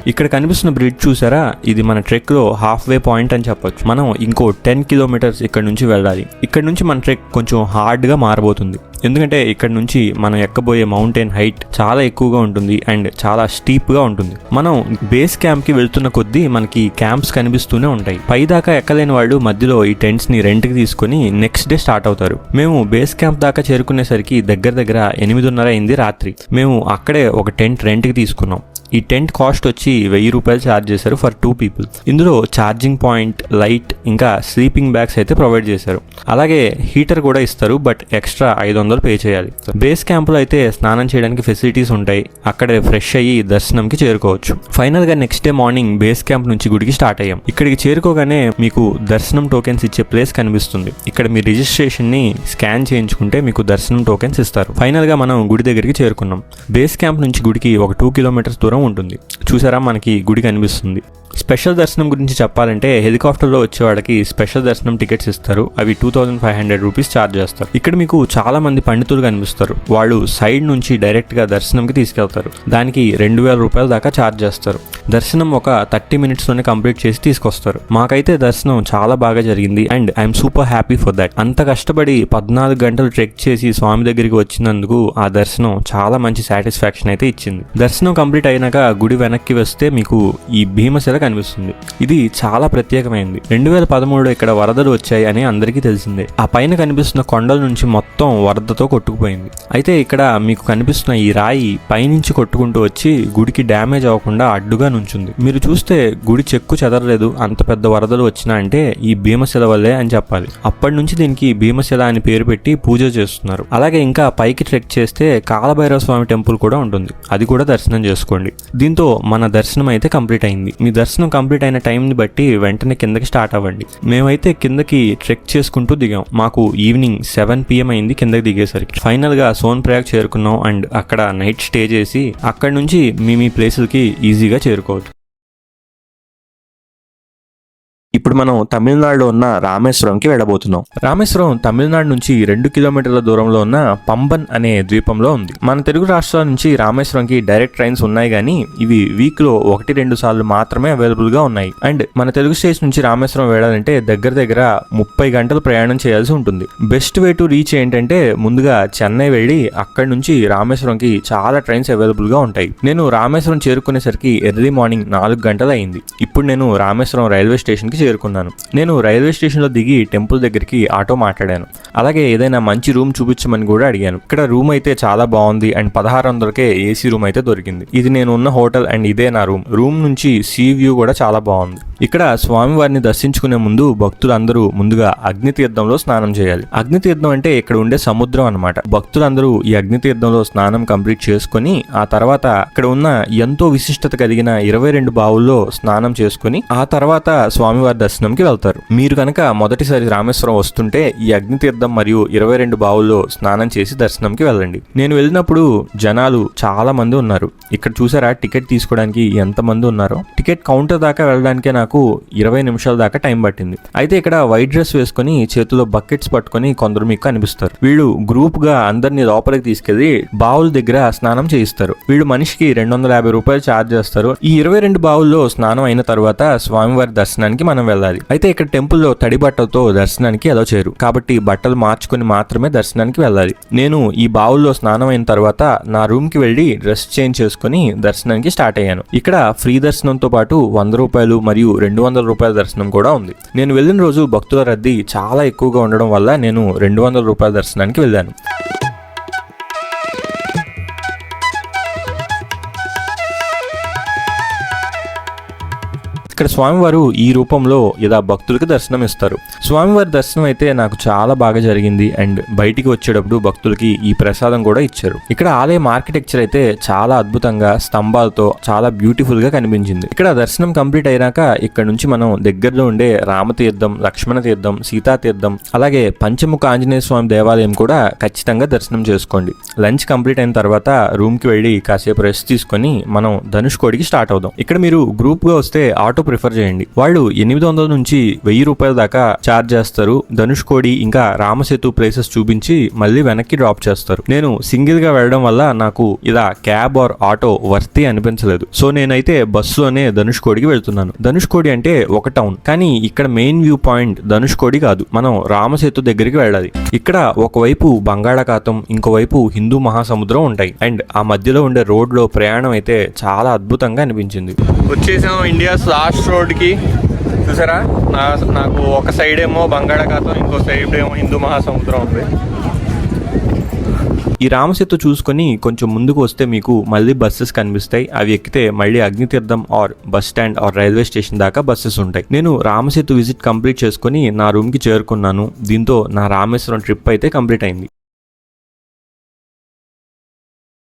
ఇక్కడ కనిపిస్తున్న బ్రిడ్జ్ చూసారా, ఇది మన ట్రెక్ లో హాఫ్ వే పాయింట్ అని చెప్పొచ్చు. మనం ఇంకో 10 కిలోమీటర్స్ ఇక్కడ నుంచి వెళ్ళాలి. ఇక్కడ నుంచి మన ట్రెక్ కొంచెం హార్డ్ గా మారబోతుంది. ఎందుకంటే ఇక్కడ నుంచి మనం ఎక్కబోయే మౌంటైన్ హైట్ చాలా ఎక్కువగా ఉంటుంది అండ్ చాలా స్టీప్ గా ఉంటుంది. మనం బేస్ క్యాంప్ కి వెళ్తున్న కొద్దీ మనకి క్యాంప్స్ కనిపిస్తూనే ఉంటాయి. పైదాకా ఎక్కలేని వాళ్ళు మధ్యలో ఈ టెంట్స్ ని రెంట్ కి తీసుకుని నెక్స్ట్ డే స్టార్ట్ అవుతారు. మేము బేస్ క్యాంప్ దాకా చేరుకునేసరికి దగ్గర 8:30 అయింది రాత్రి. మేము అక్కడే ఒక టెంట్ రెంట్ కి తీసుకున్నాం. ఈ టెంట్ కాస్ట్ వచ్చి 1000 రూపాయలు ఛార్జ్ చేశారు ఫర్ 2 పీపుల్. ఇందులో ఛార్జింగ్ పాయింట్, లైట్ ఇంకా స్లీపింగ్ బ్యాగ్స్ అయితే ప్రొవైడ్ చేశారు. అలాగే హీటర్ కూడా ఇస్తారు, బట్ ఎక్స్ట్రా 500 500 పే చేయాలి. బేస్ క్యాంపులో అయితే స్నానం చేయడానికి ఫెసిలిటీస్ ఉంటాయి. అక్కడే ఫ్రెష్ అయ్యి దర్శనంకి చేరుకోవచ్చు. ఫైనల్ గా next day morning base camp నుంచి గుడికి స్టార్ట్ అయ్యాం. ఇక్కడికి చేరుకోగానే మీకు దర్శనం టోకెన్స్ ఇచ్చే ప్లేస్ కనిపిస్తుంది. ఇక్కడ మీ రిజిస్ట్రేషన్ ని స్కాన్ చేయించుకుంటే మీకు దర్శనం టోకెన్స్ ఇస్తారు. ఫైనల్ గా మనం గుడి దగ్గరికి చేరుకున్నాం. బేస్ క్యాంప్ నుంచి గుడికి ఒక 2 కిలోమీటర్స్ దూరం ఉంటుంది. చూసారా, మనకి గుడి కనిపిస్తుంది. స్పెషల్ దర్శనం గురించి చెప్పాలంటే హెలికాప్టర్లో వచ్చే వాళ్ళకి స్పెషల్ దర్శనం టికెట్స్ ఇస్తారు. అవి 2500 రూపీస్ ఛార్జ్ చేస్తారు. ఇక్కడ మీకు చాలా మంది పండితులు కనిపిస్తారు. వాళ్ళు సైడ్ నుంచి డైరెక్ట్ గా దర్శనంకి తీసుకెళ్తారు. దానికి 2000 రూపాయల దాకా ఛార్జ్ చేస్తారు. దర్శనం ఒక 30 మినిట్స్ లోనే కంప్లీట్ చేసి తీసుకొస్తారు. మాకైతే దర్శనం చాలా బాగా జరిగింది and I'm super happy for that. అంత కష్టపడి 14 గంటలు ట్రెక్ చేసి స్వామి దగ్గరికి వచ్చినందుకు ఆ దర్శనం చాలా మంచి సాటిస్ఫాక్షన్ అయితే ఇచ్చింది. దర్శనం కంప్లీట్ అయినాక గుడి వెనక్కి వస్తే మీకు ఈ భీమశిల కనిపిస్తుంది. ఇది చాలా ప్రత్యేకమైంది. 2013 ఇక్కడ వరదలు వచ్చాయి అని అందరికీ తెలిసిందే. ఆ పైన కనిపిస్తున్న కొండల నుంచి మొత్తం వరదతో కొట్టుకుపోయింది. అయితే ఇక్కడ మీకు కనిపిస్తున్న ఈ రాయి పైనుంచి కొట్టుకుంటూ వచ్చి గుడికి డ్యామేజ్ అవ్వకుండా అడ్డుగా నుంచుంది. మీరు చూస్తే గుడి చెక్కు చెదరలేదు. అంత పెద్ద వరదలు వచ్చినా అంటే ఈ భీమశిల వల్లే అని చెప్పాలి. అప్పటి నుంచి దీనికి భీమశిల అని పేరు పెట్టి పూజ చేస్తున్నారు. అలాగే ఇంకా పైకి ట్రెక్ చేస్తే కాలభైరవ స్వామి టెంపుల్ కూడా ఉంటుంది. అది కూడా దర్శనం చేసుకోండి. దీంతో మన దర్శనం అయితే కంప్లీట్ అయింది. మీ దర్శనం కంప్లీట్ అయిన టైంని బట్టి వెంటనే కిందకి స్టార్ట్ అవ్వండి. మేమైతే కిందకి ట్రెక్ చేసుకుంటూ దిగాం. మాకు ఈవినింగ్ 7 PM అయింది కిందకి దిగేసరికి. ఫైనల్ గా సోన్ప్రయాగ్ చేరుకున్నాం అండ్ అక్కడ నైట్ స్టే చేసి అక్కడ నుంచి మీ ప్లేసులకి ఈజీగా చేరుకోవచ్చు. ఇప్పుడు మనం తమిళనాడులో ఉన్న రామేశ్వరంకి వెళ్ళబోతున్నాం. రామేశ్వరం తమిళనాడు నుంచి 2 కిలోమీటర్ల దూరంలో ఉన్న పంబన్ అనే ద్వీపంలో ఉంది. మన తెలుగు రాష్ట్రాల నుంచి రామేశ్వరంకి డైరెక్ట్ ట్రైన్స్ ఉన్నాయి కానీ ఇవి వీక్ లో 1-2 సార్లు మాత్రమే అవైలబుల్ గా ఉన్నాయి. అండ్ మన తెలుగు స్టేషన్ నుంచి రామేశ్వరం వెళ్ళాలంటే దగ్గర 30 గంటలు ప్రయాణం చేయాల్సి ఉంటుంది. బెస్ట్ వే టు రీచ్ ఏంటంటే ముందుగా చెన్నై వెళ్ళి అక్కడి నుంచి రామేశ్వరంకి చాలా ట్రైన్స్ అవైలబుల్ గా ఉంటాయి. నేను రామేశ్వరం చేరుకునేసరికి ఎర్లీ మార్నింగ్ 4 గంటలు అయింది. ఇప్పుడు నేను రామేశ్వరం రైల్వే స్టేషన్ కి చేరుకున్నాను. నేను రైల్వే స్టేషన్ లో దిగి టెంపుల్ దగ్గరికి ఆటో మాట్లాడాను. అలాగే ఏదైనా మంచి రూమ్ చూపించమని కూడా అడిగాను. ఇక్కడ రూమ్ అయితే చాలా బాగుంది అండ్ 1600కే ఏసీ రూమ్ అయితే దొరికింది. ఇది నేను ఉన్న హోటల్ అండ్ ఇదే నా రూమ్ నుంచి సీ వ్యూ కూడా చాలా బాగుంది. ఇక్కడ స్వామివారిని దర్శించుకునే ముందు భక్తులందరూ ముందుగా అగ్నితీర్థంలో స్నానం చేయాలి. అగ్నితీర్థం అంటే ఇక్కడ ఉండే సముద్రం అన్నమాట. భక్తులందరూ ఈ అగ్నితీర్థంలో స్నానం కంప్లీట్ చేసుకుని ఆ తర్వాత ఇక్కడ ఉన్న ఎంతో విశిష్టత కలిగిన 22 బావుల్లో స్నానం చేసుకుని ఆ తర్వాత స్వామివారి దర్శనంకి వెళ్తారు. మీరు కనుక మొదటిసారి రామేశ్వరం వస్తుంటే ఈ అగ్నితీర్థం మరియు 22 బావుల్లో స్నానం చేసి దర్శనంకి వెళ్ళండి. నేను వెళ్ళినప్పుడు జనాలు చాలా మంది ఉన్నారు. ఇక్కడ చూసారా టికెట్ తీసుకోవడానికి ఎంత మంది ఉన్నారో. టికెట్ కౌంటర్ దాకా వెళ్ళడానికే నాకు 20 నిమిషాల దాకా టైం పట్టింది. అయితే ఇక్కడ వైట్ డ్రెస్ వేసుకుని చేతిలో బకెట్స్ పట్టుకుని కొందరు మీకు కనిపిస్తారు. వీళ్ళు గ్రూప్ గా అందరినీ లోపలికి తీసుకెళ్లి బావుల దగ్గర స్నానం చేయిస్తారు. వీళ్ళు మనిషికి 250 రూపాయలు ఛార్జ్ చేస్తారు. ఈ 22 బావుల్లో స్నానం అయిన తర్వాత స్వామివారి దర్శనానికి మనం వెళ్ళాలి. అయితే ఇక్కడ టెంపుల్లో తడి బట్టలతో దర్శనానికి అలో చేయరు. కాబట్టి బట్టలు మార్చుకుని మాత్రమే దర్శనానికి వెళ్ళాలి. నేను ఈ బావుల్లో స్నానం అయిన తర్వాత నా రూమ్ కి వెళ్లి డ్రెస్ చేంజ్ చేసుకుని దర్శనానికి స్టార్ట్ అయ్యాను. ఇక్కడ ఫ్రీ దర్శనంతో పాటు 100 రూపాయలు మరియు 200 రూపాయల దర్శనం కూడా ఉంది. నేను వెళ్ళిన రోజు భక్తుల రద్దీ చాలా ఎక్కువగా ఉండడం వల్ల నేను 200 రూపాయల దర్శనానికి వెళ్ళాను. ఇక్కడ స్వామివారు ఈ రూపంలో ఇలా భక్తులకు దర్శనం ఇస్తారు. స్వామివారి దర్శనం అయితే నాకు చాలా బాగా జరిగింది అండ్ బయటికి వచ్చేటప్పుడు భక్తులకి ఈ ప్రసాదం కూడా ఇచ్చారు. ఇక్కడ ఆలయం ఆర్కిటెక్చర్ అయితే చాలా అద్భుతంగా స్తంభాలతో చాలా బ్యూటిఫుల్ గా కనిపించింది. ఇక్కడ దర్శనం కంప్లీట్ అయినాక ఇక్కడ నుంచి మనం దగ్గరలో ఉండే రామతీర్థం, లక్ష్మణ తీర్థం, సీతాతీర్థం అలాగే పంచముఖ ఆంజనేయ స్వామి దేవాలయం కూడా ఖచ్చితంగా దర్శనం చేసుకోండి. లంచ్ కంప్లీట్ అయిన తర్వాత రూమ్ కి వెళ్ళి కాసేపు రెస్ట్ తీసుకొని మనం ధనుష్కోడికి స్టార్ట్ అవుదాం. ఇక్కడ మీరు గ్రూప్ గా వస్తే ఆటో ప్రిఫర్ చేయండి. వాళ్ళు 800 నుంచి 1000 రూపాయల దాకా ఛార్జ్ చేస్తారు. ధనుష్కోడి ఇంకా రామసేతు ప్లేసెస్ చూపించి మళ్ళీ వెనక్కి డ్రాప్ చేస్తారు. నేను సింగిల్ గా వెళ్ళడం వల్ల నాకు ఇలా క్యాబ్ ఆర్ ఆటో వర్తి అనిపించలేదు. సో నేనైతే బస్సులోనే ధనుష్కోడికి వెళ్తున్నాను. ధనుష్కోడి అంటే ఒక టౌన్, కానీ ఇక్కడ మెయిన్ వ్యూ పాయింట్ ధనుష్కోడి కాదు, మనం రామసేతు దగ్గరికి వెళ్ళాలి. ఇక్కడ ఒకవైపు బంగాళాఖాతం, ఇంకోవైపు హిందూ మహాసముద్రం ఉంటాయి అండ్ ఆ మధ్యలో ఉండే రోడ్ లో ప్రయాణం అయితే చాలా అద్భుతంగా అనిపించింది. వచ్చేసాం ఇండియాస్ లాస్ట్ రోడ్కి. చూసారా, నాకు ఒక సైడ్ ఏమో బంగాళాఖాతం, ఇంకో సైడ్ ఏమో హిందూ మహాసముద్రం ఉంది. ఈ రామసేతు చూసుకొని కొంచెం ముందుకు వస్తే మీకు మళ్ళీ బస్సెస్ కనిపిస్తాయి. అవి ఎక్కితే మళ్ళీ Agnitheertham or bus stand or railway station దాకా బస్సెస్ ఉంటాయి. నేను రామసేతు విజిట్ కంప్లీట్ చేసుకుని నా రూమ్ కి చేరుకున్నాను. దీంతో నా రామేశ్వరం ట్రిప్ అయితే కంప్లీట్ అయింది.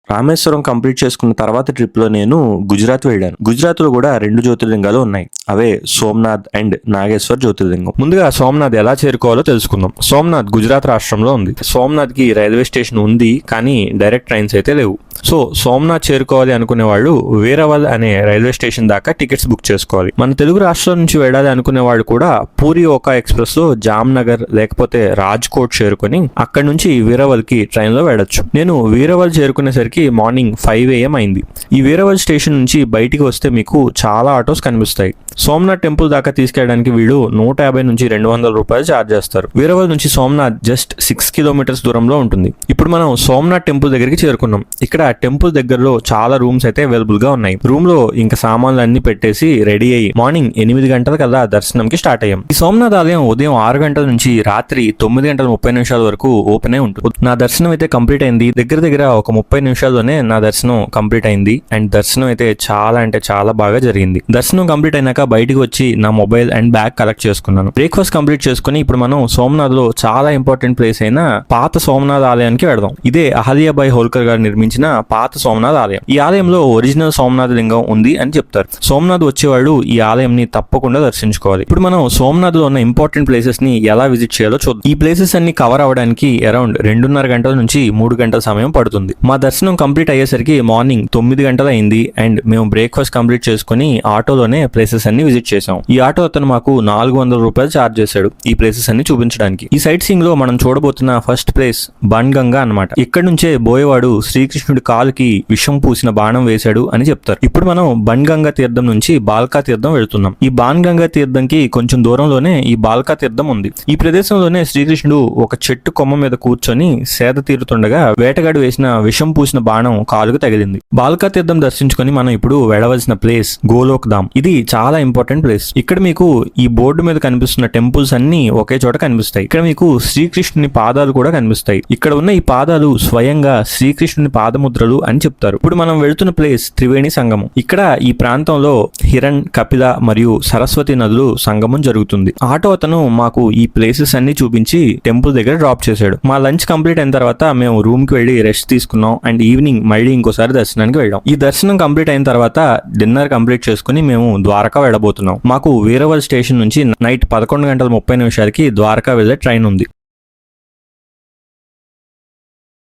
రామేశ్వరం కంప్లీట్ చేసుకున్న తర్వాత ట్రిప్ లో నేను గుజరాత్ వెళ్ళాను. గుజరాత్ లో కూడా 2 జ్యోతిర్లింగాలు ఉన్నాయి. అవే సోమనాథ్ అండ్ నాగేశ్వర్ జ్యోతిర్లింగం. ముందుగా సోమనాథ్ ఎలా చేరుకోవాలో తెలుసుకుందాం. సోమనాథ్ గుజరాత్ రాష్ట్రంలో ఉంది. సోమనాథ్ కి రైల్వే స్టేషన్ ఉంది, కానీ డైరెక్ట్ ట్రైన్స్ అయితే లేవు. సో సోమనాథ్ చేరుకోవాలి అనుకునే వాళ్ళు వీరవల్ అనే రైల్వే స్టేషన్ దాకా టికెట్స్ బుక్ చేసుకోవాలి. మన తెలుగు రాష్ట్రాల నుంచి వెళ్ళాలి అనుకునే వాళ్ళు కూడా పూరి ఓకా ఎక్స్ప్రెస్ లో జామ్నగర్ లేకపోతే రాజ్కోట్ చేరుకొని అక్కడ నుంచి వీరవల్ కి ట్రైన్ లో వెళ్ళొచ్చు. నేను వీరవల్ చేరుకునేసరికి మార్నింగ్ 5 AM అయింది. ఈ వీరవల్ స్టేషన్ నుంచి బయటికి వస్తే మీకు చాలా ఆటోస్ కనిపిస్తాయి. సోమనాథ్ టెంపుల్ దాకా తీసుకెళ్ళడానికి వీళ్ళు 150 నుంచి 200 రూపాయలు ఛార్జ్ చేస్తారు. వీరవల్ నుంచి సోమనాథ్ జస్ట్ 6 కిలోమీటర్స్ దూరంలో ఉంటుంది. ఇప్పుడు మనం సోమనాథ్ టెంపుల్ దగ్గరికి చేరుకున్నాం. ఇక్కడ టెంపుల్ దగ్గరలో చాలా రూమ్స్ అయితే అవైలబుల్ గా ఉన్నాయి. రూమ్ లో ఇంకా సామాన్లు అన్ని పెట్టేసి రెడీ అయ్యి మార్నింగ్ 8 గంటల కల్లా దర్శనంకి స్టార్ట్ అయ్యాం. ఈ సోమనాథ్ ఆలయం ఉదయం 6 గంటల నుంచి రాత్రి 9:30 వరకు ఓపెన్ అయి ఉంటుంది. నా దర్శనం అయితే కంప్లీట్ అయింది. దగ్గర ఒక 30 నిమిషాల్లోనే నా దర్శనం కంప్లీట్ అయింది. అండ్ దర్శనం అయితే చాలా అంటే చాలా బాగా జరిగింది. దర్శనం కంప్లీట్ అయినాక బయటికి వచ్చి నా మొబైల్ అండ్ బ్యాగ్ కలెక్ట్ చేసుకున్నాను. బ్రేక్ఫాస్ట్ కంప్లీట్ చేసుకుని ఇప్పుడు మనం సోమనాథ్ లో చాలా ఇంపార్టెంట్ ప్లేస్ అయిన పాత సోమనాథ్ ఆలయానికి వెళదాం. ఇదే అహల్యాబాయి హోల్కర్ గారు నిర్మించిన పాత సోమనాథ్ ఆలయం. ఈ ఆలయంలో ఒరిజినల్ సోమనాథ్ లింగం ఉంది అని చెప్తారు. సోమనాథ్ వచ్చేవాళ్ళు ఈ ఆలయంని తప్పకుండా దర్శించుకోవాలి. ఇప్పుడు మనం సోమనాథ్ లో ఉన్న ఇంపార్టెంట్ ప్లేసెస్ ని ఎలా విజిట్ చేయాలో చూద్దాం. ఈ ప్లేసెస్ అన్ని కవర్ అవ్వడానికి అరౌండ్ 2.5 గంటల నుంచి 3 గంటల సమయం పడుతుంది. మా దర్శనం కంప్లీట్ అయ్యేసరికి మార్నింగ్ 9 గంటలు అయింది. అండ్ మేము బ్రేక్ఫాస్ట్ కంప్లీట్ చేసుకుని ఆటోలోనే ప్లేసెస్ అన్ని విజిట్ చేసాం. ఈ ఆటో అతను మాకు 400 రూపాయలు ఛార్జ్ చేశాడు ఈ ప్లేసెస్ అన్ని చూపించడానికి. ఈ సైట్ సీయింగ్ లో మనం చూడబోతున్న ఫస్ట్ ప్లేస్ బన్గంగా అన్నమాట. ఇక్కడ నుంచే బోయేవాడు శ్రీకృష్ణుడి కాలుకి విషం పూసిన బాణం వేశాడు అని చెప్తారు. ఇప్పుడు మనం బన్గంగా తీర్థం నుంచి బాల్కా తీర్థం వెళ్తున్నాం. ఈ బాన్గంగా తీర్థంకి కొంచెం దూరంలోనే ఈ బాల్కా తీర్థం ఉంది. ఈ ప్రదేశంలోనే శ్రీకృష్ణుడు ఒక చెట్టు కొమ్మ మీద కూర్చొని సేద తీరుతుండగా వేటగాడు వేసిన విషం పూసిన బాణం కాలుకు తగిలింది. బాల్కా తీర్థం దర్శించుకొని మనం ఇప్పుడు వెళ్ళవలసిన ప్లేస్ గోలోక్ ధామ్. ఇది చాలా ఇంపార్టెంట్ ప్లేస్. ఇక్కడ మీకు ఈ బోర్డు మీద కనిపిస్తున్న టెంపుల్స్ అన్ని ఒకే చోట కనిపిస్తాయి. ఇక్కడ మీకు శ్రీకృష్ణుని పాదాలు కూడా కనిపిస్తాయి. ఇక్కడ ఉన్న ఈ పాదాలు స్వయంగా శ్రీకృష్ణుని పాదముద్రలు అని చెప్తారు. ఇప్పుడు మనం వెళ్తున్న ప్లేస్ త్రివేణి సంగమం. ఇక్కడ ఈ ప్రాంతంలో హిరణ్, కపిల మరియు సరస్వతి నదులు సంగమం జరుగుతుంది. ఆటో అతను మాకు ఈ ప్లేసెస్ అన్ని చూపించి టెంపుల్ దగ్గర డ్రాప్ చేశాడు. మా లంచ్ కంప్లీట్ అయిన తర్వాత మేము రూమ్ కి వెళ్లి రెస్ట్ తీసుకున్నాం. అండ్ ఈవినింగ్ మళ్ళీ ఇంకోసారి దర్శనానికి వెళ్ళాం. ఈ దర్శనం కంప్లీట్ అయిన తర్వాత డిన్నర్ కంప్లీట్ చేసుకుని మేము ద్వారకా వెళ్ళబోతున్నాం. మాకు వీరవల్ స్టేషన్ నుంచి నైట్ 11:30 ద్వారకా వెళ్లే ట్రైన్ ఉంది.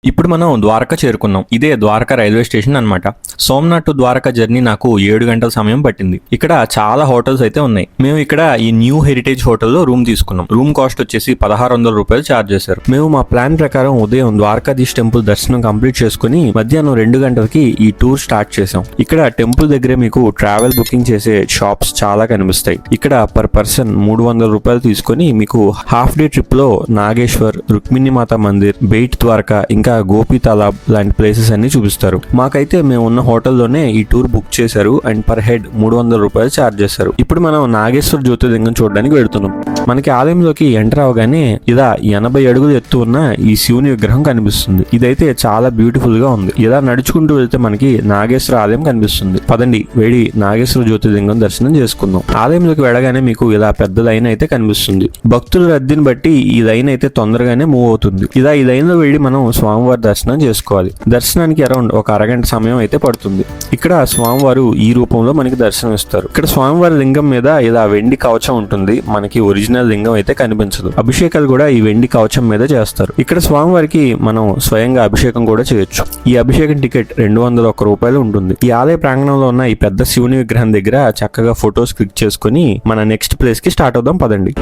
ఇప్పుడు మనం ద్వారకా చేరుకున్నాం. ఇదే ద్వారకా రైల్వే స్టేషన్ అన్నమాట. సోమనాథ్ టు ద్వారకా జర్నీ నాకు 7 గంటల సమయం పట్టింది. ఇక్కడ చాలా హోటల్స్ అయితే ఉన్నాయి. మేము ఇక్కడ ఈ న్యూ హెరిటేజ్ హోటల్లో రూమ్ తీసుకున్నాం. రూమ్ కాస్ట్ వచ్చేసి 1600 రూపాయలు ఛార్జ్ చేశారు. మేము మా ప్లాన్ ప్రకారం ఉదయం ద్వారకాధీష్ టెంపుల్ దర్శనం కంప్లీట్ చేసుకుని మధ్యాహ్నం 2 గంటలకి ఈ టూర్ స్టార్ట్ చేసాం. ఇక్కడ టెంపుల్ దగ్గరే మీకు ట్రావెల్ బుకింగ్ చేసే షాప్స్ చాలా కనిపిస్తాయి. ఇక్కడ పర్ పర్సన్ 300 రూపాయలు తీసుకుని మీకు హాఫ్ డే ట్రిప్ లో నాగేశ్వర్, రుక్మిణి మాత మందిర్, బెయిట్ ద్వారకా ఇంకా గోపి తాలాబ్ లాంటి ప్లేసెస్ అన్ని చూపిస్తారు. మాకైతే మేము ఉన్న హోటల్లోనే ఈ టూర్ బుక్ చేశారు. అండ్ పర్ హెడ్ 300 రూపాయలు ఛార్జ్ చేశారు. ఇప్పుడు మనం నాగేశ్వర జ్యోతిర్లింగం చూడడానికి వెళ్తున్నాం. మనకి ఆలయంలోకి ఎంటర్ అవగానే ఇలా 80 అడుగులు ఎత్తు ఉన్న ఈ శివుని విగ్రహం కనిపిస్తుంది. ఇదైతే చాలా బ్యూటిఫుల్ గా ఉంది. ఇలా నడుచుకుంటూ వెళ్తే మనకి నాగేశ్వర ఆలయం కనిపిస్తుంది. పదండి వెళ్ళి నాగేశ్వర జ్యోతిర్లింగం దర్శనం చేసుకుందాం. ఆలయంలోకి వెళ్ళగానే మీకు ఇలా పెద్ద లైన్ అయితే కనిపిస్తుంది. భక్తుల రద్దీని బట్టి ఈ లైన్ అయితే తొందరగానే మూవ్ అవుతుంది. ఇలా ఈ లైన్ లో వెళ్ళి మనం స్వామివారి దర్శనం చేసుకోవాలి. దర్శనానికి అరౌండ్ ఒక అరగంట సమయం అయితే పడుతుంది. ఇక్కడ స్వామివారు ఈ రూపంలో మనకి దర్శనం ఇస్తారు. ఇక్కడ స్వామివారి లింగం మీద ఇలా వెండి కవచం ఉంటుంది. మనకి ఒరిజినల్ లింగం అయితే కనిపించదు. అభిషేకాలు కూడా ఈ వెండి కవచం మీద చేస్తారు. ఇక్కడ స్వామివారికి మనం స్వయంగా అభిషేకం కూడా చేయొచ్చు. ఈ అభిషేకం టికెట్ 201 రూపాయలు ఉంటుంది. ఈ ఆలయ ప్రాంగణంలో ఉన్న ఈ పెద్ద శివుని విగ్రహం దగ్గర చక్కగా ఫొటోస్ క్లిక్ చేసుకుని మన నెక్స్ట్ ప్లేస్ కి స్టార్ట్ అవుదాం. పదండి.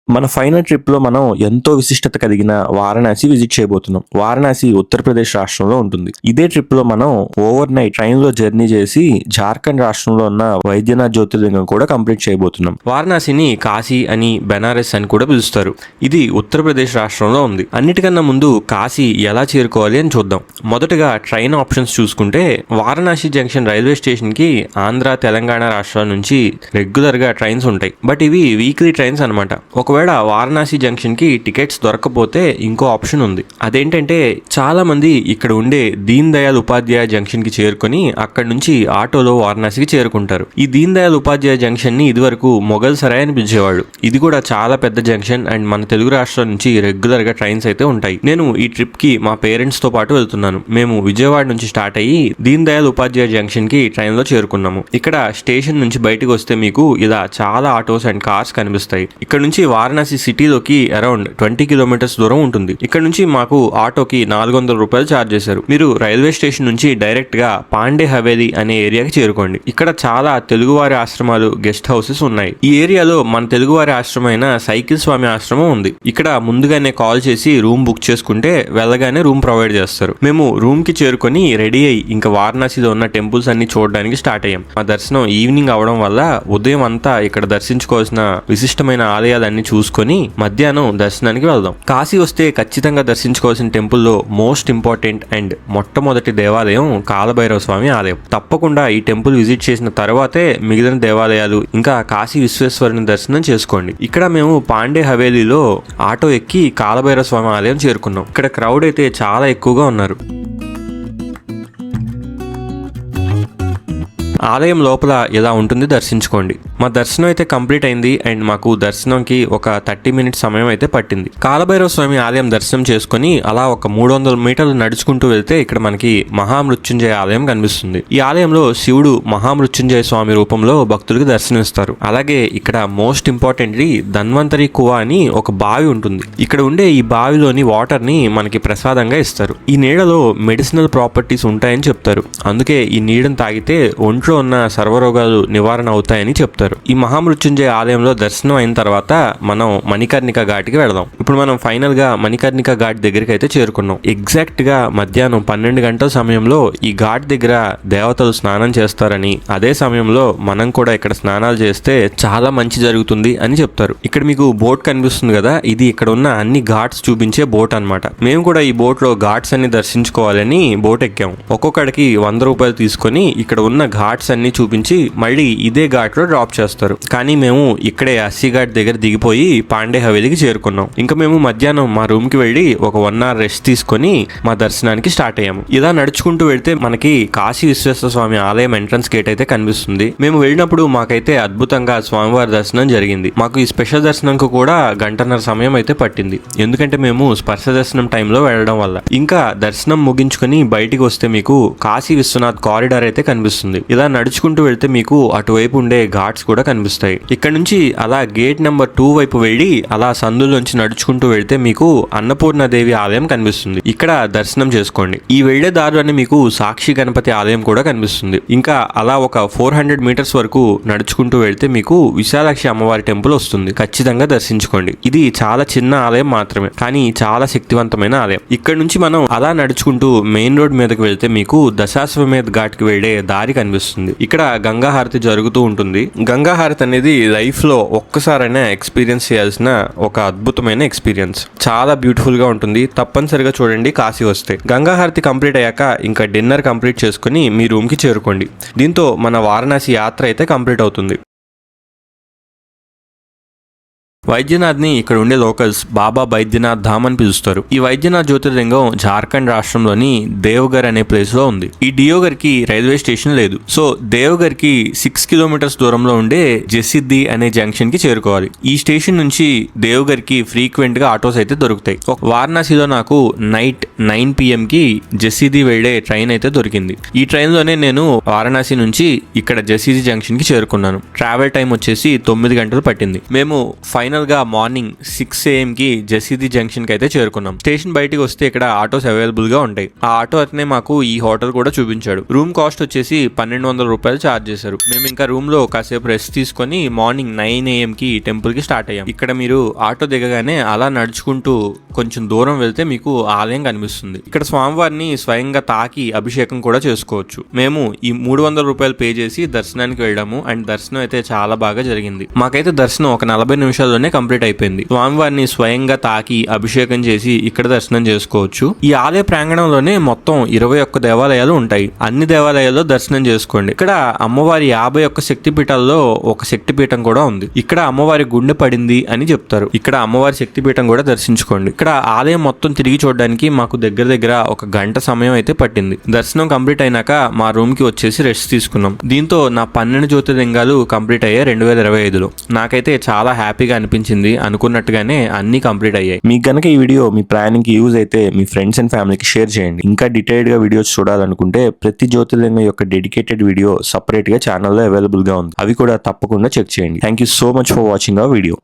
మన ఫైనల్ ట్రిప్ లో మనం ఎంతో విశిష్టత కలిగిన వారణాసి విజిట్ చేయబోతున్నాం. వారణాసి ఉత్తరప్రదేశ్ రాష్ట్రంలో ఉంటుంది. ఇదే ట్రిప్ లో మనం ఓవర్ నైట్ ట్రైన్ లో జర్నీ చేసి జార్ఖండ్ రాష్ట్రంలో ఉన్న వైద్యనాథ్ జ్యోతిర్లింగం కూడా కంప్లీట్ చేయబోతున్నాం. వారణాసిని కాశీ అని, బెనారస్ అని కూడా పిలుస్తారు. ఇది ఉత్తరప్రదేశ్ రాష్ట్రంలో ఉంది. అన్నిటికన్నా ముందు కాశీ ఎలా చేరుకోవాలి అని చూద్దాం. మొదటగా ట్రైన్ ఆప్షన్స్ చూసుకుంటే వారణాసి జంక్షన్ రైల్వే స్టేషన్ కి ఆంధ్ర, తెలంగాణ రాష్ట్రాల నుంచి రెగ్యులర్ గా ట్రైన్స్ ఉంటాయి. బట్ ఇవి వీక్లీ ట్రైన్స్ అన్నమాట. ఒకవేళ ఒకవేళ వారణాసి జంక్షన్ కి టికెట్స్ దొరకకపోతే ఇంకో ఆప్షన్ ఉంది. అదేంటంటే చాలా మంది ఇక్కడ ఉండే దీన్ దయాళ్ ఉపాధ్యాయ జంక్షన్ కి చేరుకొని అక్కడ నుంచి ఆటోలో వారణాసికి చేరుకుంటారు. ఈ దీన్ దయాళ్ ఉపాధ్యాయ జంక్షన్ ని ఇదివరకు మొఘల్ సరాయ్ అని పిలిచేవాళ్ళు. ఇది కూడా చాలా పెద్ద జంక్షన్ అండ్ మన తెలుగు రాష్ట్రాల నుంచి రెగ్యులర్ గా ట్రైన్స్ అయితే ఉంటాయి. నేను ఈ ట్రిప్ కి మా పేరెంట్స్ తో పాటు వెళ్తున్నాను. మేము విజయవాడ నుంచి స్టార్ట్ అయ్యి దీన్ దయాళ్ ఉపాధ్యాయ జంక్షన్ కి ట్రైన్ లో చేరుకున్నాము. ఇక్కడ స్టేషన్ నుంచి బయటకు వస్తే మీకు ఇలా చాలా ఆటోస్ అండ్ కార్స్ కనిపిస్తాయి. ఇక్కడ నుంచి వారణాసి సిటీలోకి అరౌండ్ 20 కిలోమీటర్స్ దూరం ఉంటుంది. ఇక్కడ నుంచి మాకు ఆటోకి 400 రూపాయలు ఛార్జ్ చేశారు. మీరు రైల్వే స్టేషన్ నుంచి డైరెక్ట్ గా పాండే హవేలీ అనే ఏరియాకి చేరుకోండి. ఇక్కడ చాలా తెలుగువారి ఆశ్రమాలు, గెస్ట్ హౌసెస్ ఉన్నాయి. ఈ ఏరియాలో మన తెలుగువారి ఆశ్రమైన సైకిల్ స్వామి ఆశ్రమం ఉంది. ఇక్కడ ముందుగానే కాల్ చేసి రూమ్ బుక్ చేసుకుంటే వెళ్ళగానే రూమ్ ప్రొవైడ్ చేస్తారు. మేము రూమ్ కి చేరుకొని రెడీ అయ్యి ఇంకా వారణాసిలో ఉన్న టెంపుల్స్ అన్ని చూడడానికి స్టార్ట్ అయ్యాం. మా దర్శనం ఈవినింగ్ అవడం వల్ల ఉదయం అంతా ఇక్కడ దర్శించుకోవాల్సిన విశిష్టమైన ఆలయాలన్నీ చూసుకొని మధ్యాహ్నం దర్శనానికి వెళ్దాం. కాశీ వస్తే ఖచ్చితంగా దర్శించుకోవాల్సిన టెంపుల్లో మోస్ట్ ఇంపార్టెంట్ అండ్ మొట్టమొదటి దేవాలయం కాలభైరవ స్వామి ఆలయం. తప్పకుండా ఈ టెంపుల్ విజిట్ చేసిన తర్వాతే మిగిలిన దేవాలయాలు ఇంకా కాశీ విశ్వేశ్వరుని దర్శనం చేసుకోండి. ఇక్కడ మేము పాండే హవేలీలో ఆటో ఎక్కి కాలభైరవ స్వామి ఆలయం చేరుకున్నాం. ఇక్కడ క్రౌడ్ అయితే చాలా ఎక్కువగా ఉన్నారు. ఆలయం లోపల ఇలా ఉంటుంది, దర్శించుకోండి. మా దర్శనం అయితే కంప్లీట్ అయింది అండ్ మాకు దర్శనంకి ఒక 30 మినిట్స్ సమయం అయితే పట్టింది. కాలభైరవ స్వామి ఆలయం దర్శనం చేసుకుని అలా ఒక 300 మీటర్లు నడుచుకుంటూ వెళ్తే ఇక్కడ మనకి మహామృత్యుంజయ ఆలయం కనిపిస్తుంది. ఈ ఆలయంలో శివుడు మహామృత్యుంజయ స్వామి రూపంలో భక్తులకు దర్శనమిస్తారు. అలాగే ఇక్కడ మోస్ట్ ఇంపార్టెంట్లీ ధన్వంతరి కువా అని ఒక బావి ఉంటుంది. ఇక్కడ ఉండే ఈ బావిలోని వాటర్ ని మనకి ప్రసాదంగా ఇస్తారు. ఈ నీడలో మెడిసినల్ ప్రాపర్టీస్ ఉంటాయని చెప్తారు. అందుకే ఈ నీడను తాగితే ఒంట్లో ఉన్న సర్వరోగాలు నివారణ అవుతాయని చెప్తారు. ఈ మహామృత్యుంజయ ఆలయంలో దర్శనం అయిన తర్వాత మనం మణికర్ణిక ఘాట్కి వెళదాం. ఇప్పుడు మనం ఫైనల్ గా మణికర్ణిక ఘాట్ దగ్గరికి అయితే చేరుకున్నాం. ఎగ్జాక్ట్ గా మధ్యాహ్నం 12 గంటల సమయంలో ఈ ఘాట్ దగ్గర దేవతలు స్నానం చేస్తారని, అదే సమయంలో మనం కూడా ఇక్కడ స్నానాలు చేస్తే చాలా మంచి జరుగుతుంది అని చెప్తారు. ఇక్కడ మీకు బోట్ కనిపిస్తుంది కదా, ఇది ఇక్కడ ఉన్న అన్ని ఘాట్స్ చూపించే బోట్ అన్నమాట. మేము కూడా ఈ బోట్ లో ఘాట్స్ అన్ని దర్శించుకోవాలని బోట్ ఎక్కాము. ఒక్కొక్కడికి 100 రూపాయలు తీసుకొని ఇక్కడ ఉన్న ఘాట్స్ అన్ని చూపించి మళ్ళీ ఇదే ఘాట్ లో డ్రాప్ చేస్తారు. కానీ మేము ఇక్కడే అస్సీ ఘాట్ దగ్గర దిగిపోయి పాండే హవేలీకి చేరుకున్నాం. ఇంకా మేము మధ్యాహ్నం మా రూమ్ కి వెళ్ళి ఒక 1 అవర్ రెస్ట్ తీసుకొని మా దర్శనానికి స్టార్ట్ అయ్యాము. ఇలా నడుచుకుంటూ వెళ్తే మనకి కాశీ విశ్వేశ్వర స్వామి ఆలయం ఎంట్రన్స్ గేట్ అయితే కనిపిస్తుంది. మేము వెళ్ళినప్పుడు మాకైతే అద్భుతంగా స్వామివారి దర్శనం జరిగింది. మాకు ఈ స్పెషల్ దర్శనంకు కూడా 1.5 గంటల సమయం అయితే పట్టింది. ఎందుకంటే మేము స్పర్శ దర్శనం టైంలో వెళ్ళడం వల్ల. ఇంకా దర్శనం ముగించుకొని బయటికి వస్తే మీకు కాశీ విశ్వనాథ్ కారిడార్ అయితే కనిపిస్తుంది. ఇలా నడుచుకుంటూ వెళ్తే మీకు అటువైపు ఉండే ఘాట్స్ కూడా కనిపిస్తాయి. ఇక్కడ నుంచి అలా గేట్ నెంబర్ 2 వైపు వెళ్ళి అలా సందులోంచి నడుచుకుంటూ వెళ్తే మీకు అన్నపూర్ణదేవి ఆలయం కనిపిస్తుంది. ఇక్కడ దర్శనం చేసుకోండి. ఈ వెళ్లే దారిలోనే మీకు సాక్షి గణపతి ఆలయం కూడా కనిపిస్తుంది. ఇంకా అలా ఒక 400 మీటర్స్ వరకు నడుచుకుంటూ వెళ్తే మీకు విశాలాక్షి అమ్మవారి టెంపుల్ వస్తుంది. ఖచ్చితంగా దర్శించుకోండి. ఇది చాలా చిన్న ఆలయం మాత్రమే, కానీ చాలా శక్తివంతమైన ఆలయం. ఇక్కడ నుంచి మనం అలా నడుచుకుంటూ మెయిన్ రోడ్ మీదకి వెళ్తే మీకు దశాశ్వమేధ్ ఘాట్ కి వెళ్లే దారి కనిపిస్తుంది. ఇక్కడ గంగా హారతి జరుగుతూ ఉంటుంది. గంగా హారతి అనేది లైఫ్ లో ఒక్కసారైనా ఎక్స్పీరియన్స్ చేయాల్సిన ఒక అద్భుతమైన ఎక్స్పీరియన్స్. చాలా బ్యూటిఫుల్ గా ఉంటుంది. తప్పనిసరిగా చూడండి కాశీ వస్తే. గంగా హారతి కంప్లీట్ అయ్యాక ఇంకా డిన్నర్ కంప్లీట్ చేసుకుని మీ రూమ్ కి చేరుకోండి. దీంతో మన వారణాసి యాత్ర అయితే కంప్లీట్ అవుతుంది. వైద్యనాథ్ని ఇక్కడ ఉండే లోకల్స్ బాబా బైద్యనాథ్ ధామ్ అని పిలుస్తారు. ఈ వైద్యనాథ్ జ్యోతిర్లింగం జార్ఖండ్ రాష్ట్రంలోని దేవగర్ అనే ప్లేస్ లో ఉంది. ఈ డియోగర్ కి రైల్వే స్టేషన్ లేదు. సో దేవగర్ కి 6 కిలోమీటర్స్ దూరంలో ఉండే జసిద్ది అనే జంక్షన్ కి చేరుకోవాలి. ఈ స్టేషన్ నుంచి దేవగర్ కి ఫ్రీక్వెంట్ గా ఆటోస్ అయితే దొరుకుతాయి. వారణాసిలో నాకు నైట్ 9 PM కి జసిద్ది వెళ్లే ట్రైన్ అయితే దొరికింది. ఈ ట్రైన్ లోనే నేను వారణాసి నుంచి ఇక్కడ జసిద్ది జంక్షన్ కి చేరుకున్నాను. ట్రావెల్ టైం వచ్చేసి 9 గంటలు పట్టింది. మేము ఫైనల్ గా మార్నింగ్ 6 AM కి జసిద్ది జంక్షన్ కి అయితే చేరుకున్నాం. స్టేషన్ బయటికి వస్తే ఇక్కడ ఆటోస్ అవైలబుల్ గా ఉంటాయి. ఆ ఆటో అతనే మాకు ఈ హోటల్ కూడా చూపించాడు. రూమ్ కాస్ట్ వచ్చేసి 1200 రూపాయలు ఛార్జ్ చేశారు. మేము ఇంకా రూమ్ లో కాసేపు రెస్ట్ తీసుకొని మార్నింగ్ 9 AM కి టెంపుల్ కి స్టార్ట్ అయ్యాం. ఇక్కడ మీరు ఆటో దిగగానే అలా నడుచుకుంటూ కొంచెం దూరం వెళ్తే మీకు ఆలయం కనిపిస్తుంది. ఇక్కడ స్వామివారిని స్వయంగా తాకి అభిషేకం కూడా చేసుకోవచ్చు. మేము ఈ 300 రూపాయలు పే చేసి దర్శనానికి వెళ్ళాము అండ్ దర్శనం అయితే చాలా బాగా జరిగింది. మాకైతే దర్శనం ఒక 40 నిమిషాల్లోనే కంప్లీట్ అయిపోయింది. స్వామివారిని స్వయంగా తాకి అభిషేకం చేసి ఇక్కడ దర్శనం చేసుకోవచ్చు. ఈ ఆలయ ప్రాంగణంలోనే మొత్తం 21 దేవాలయాలు ఉంటాయి. అన్ని దేవాలయాల్లో దర్శనం చేసుకోండి. ఇక్కడ అమ్మవారి 51 శక్తిపీఠాల్లో ఒక శక్తిపీఠం కూడా ఉంది. ఇక్కడ అమ్మవారి గుండె పడింది అని చెప్తారు. ఇక్కడ అమ్మవారి శక్తిపీఠం కూడా దర్శించుకోండి. ఇక్కడ ఆలయం మొత్తం తిరిగి చూడడానికి మాకు దగ్గర ఒక గంట సమయం అయితే పట్టింది. దర్శనం కంప్లీట్ అయినాక మా రూమ్ కి వచ్చేసి రెస్ట్ తీసుకున్నాం. దీంతో నా 12 జ్యోతిర్లింగాలు కంప్లీట్ అయ్యాయి 2025లో. నాకైతే చాలా హ్యాపీగా అనిపించింది. అనుకున్నట్టుగానే అన్ని కంప్లీట్ అయ్యాయి. మీకు గనక ఈ వీడియో మీ ప్రయాణానికి యూజ్ అయితే మీ ఫ్రెండ్స్ అండ్ ఫ్యామిలీకి షేర్ చేయండి. ఇంకా డీటెయిల్డ్ గా వీడియోస్ చూడాలనుకుంటే ప్రతి జ్యోతిర్లింగం యొక్క డెడికేటెడ్ వీడియో సపరేట్ గా ఛానల్లో అవైలబుల్ గా ఉంది. అవి కూడా తప్పకుండా చెక్ చేయండి. Thank you so much for watching our video.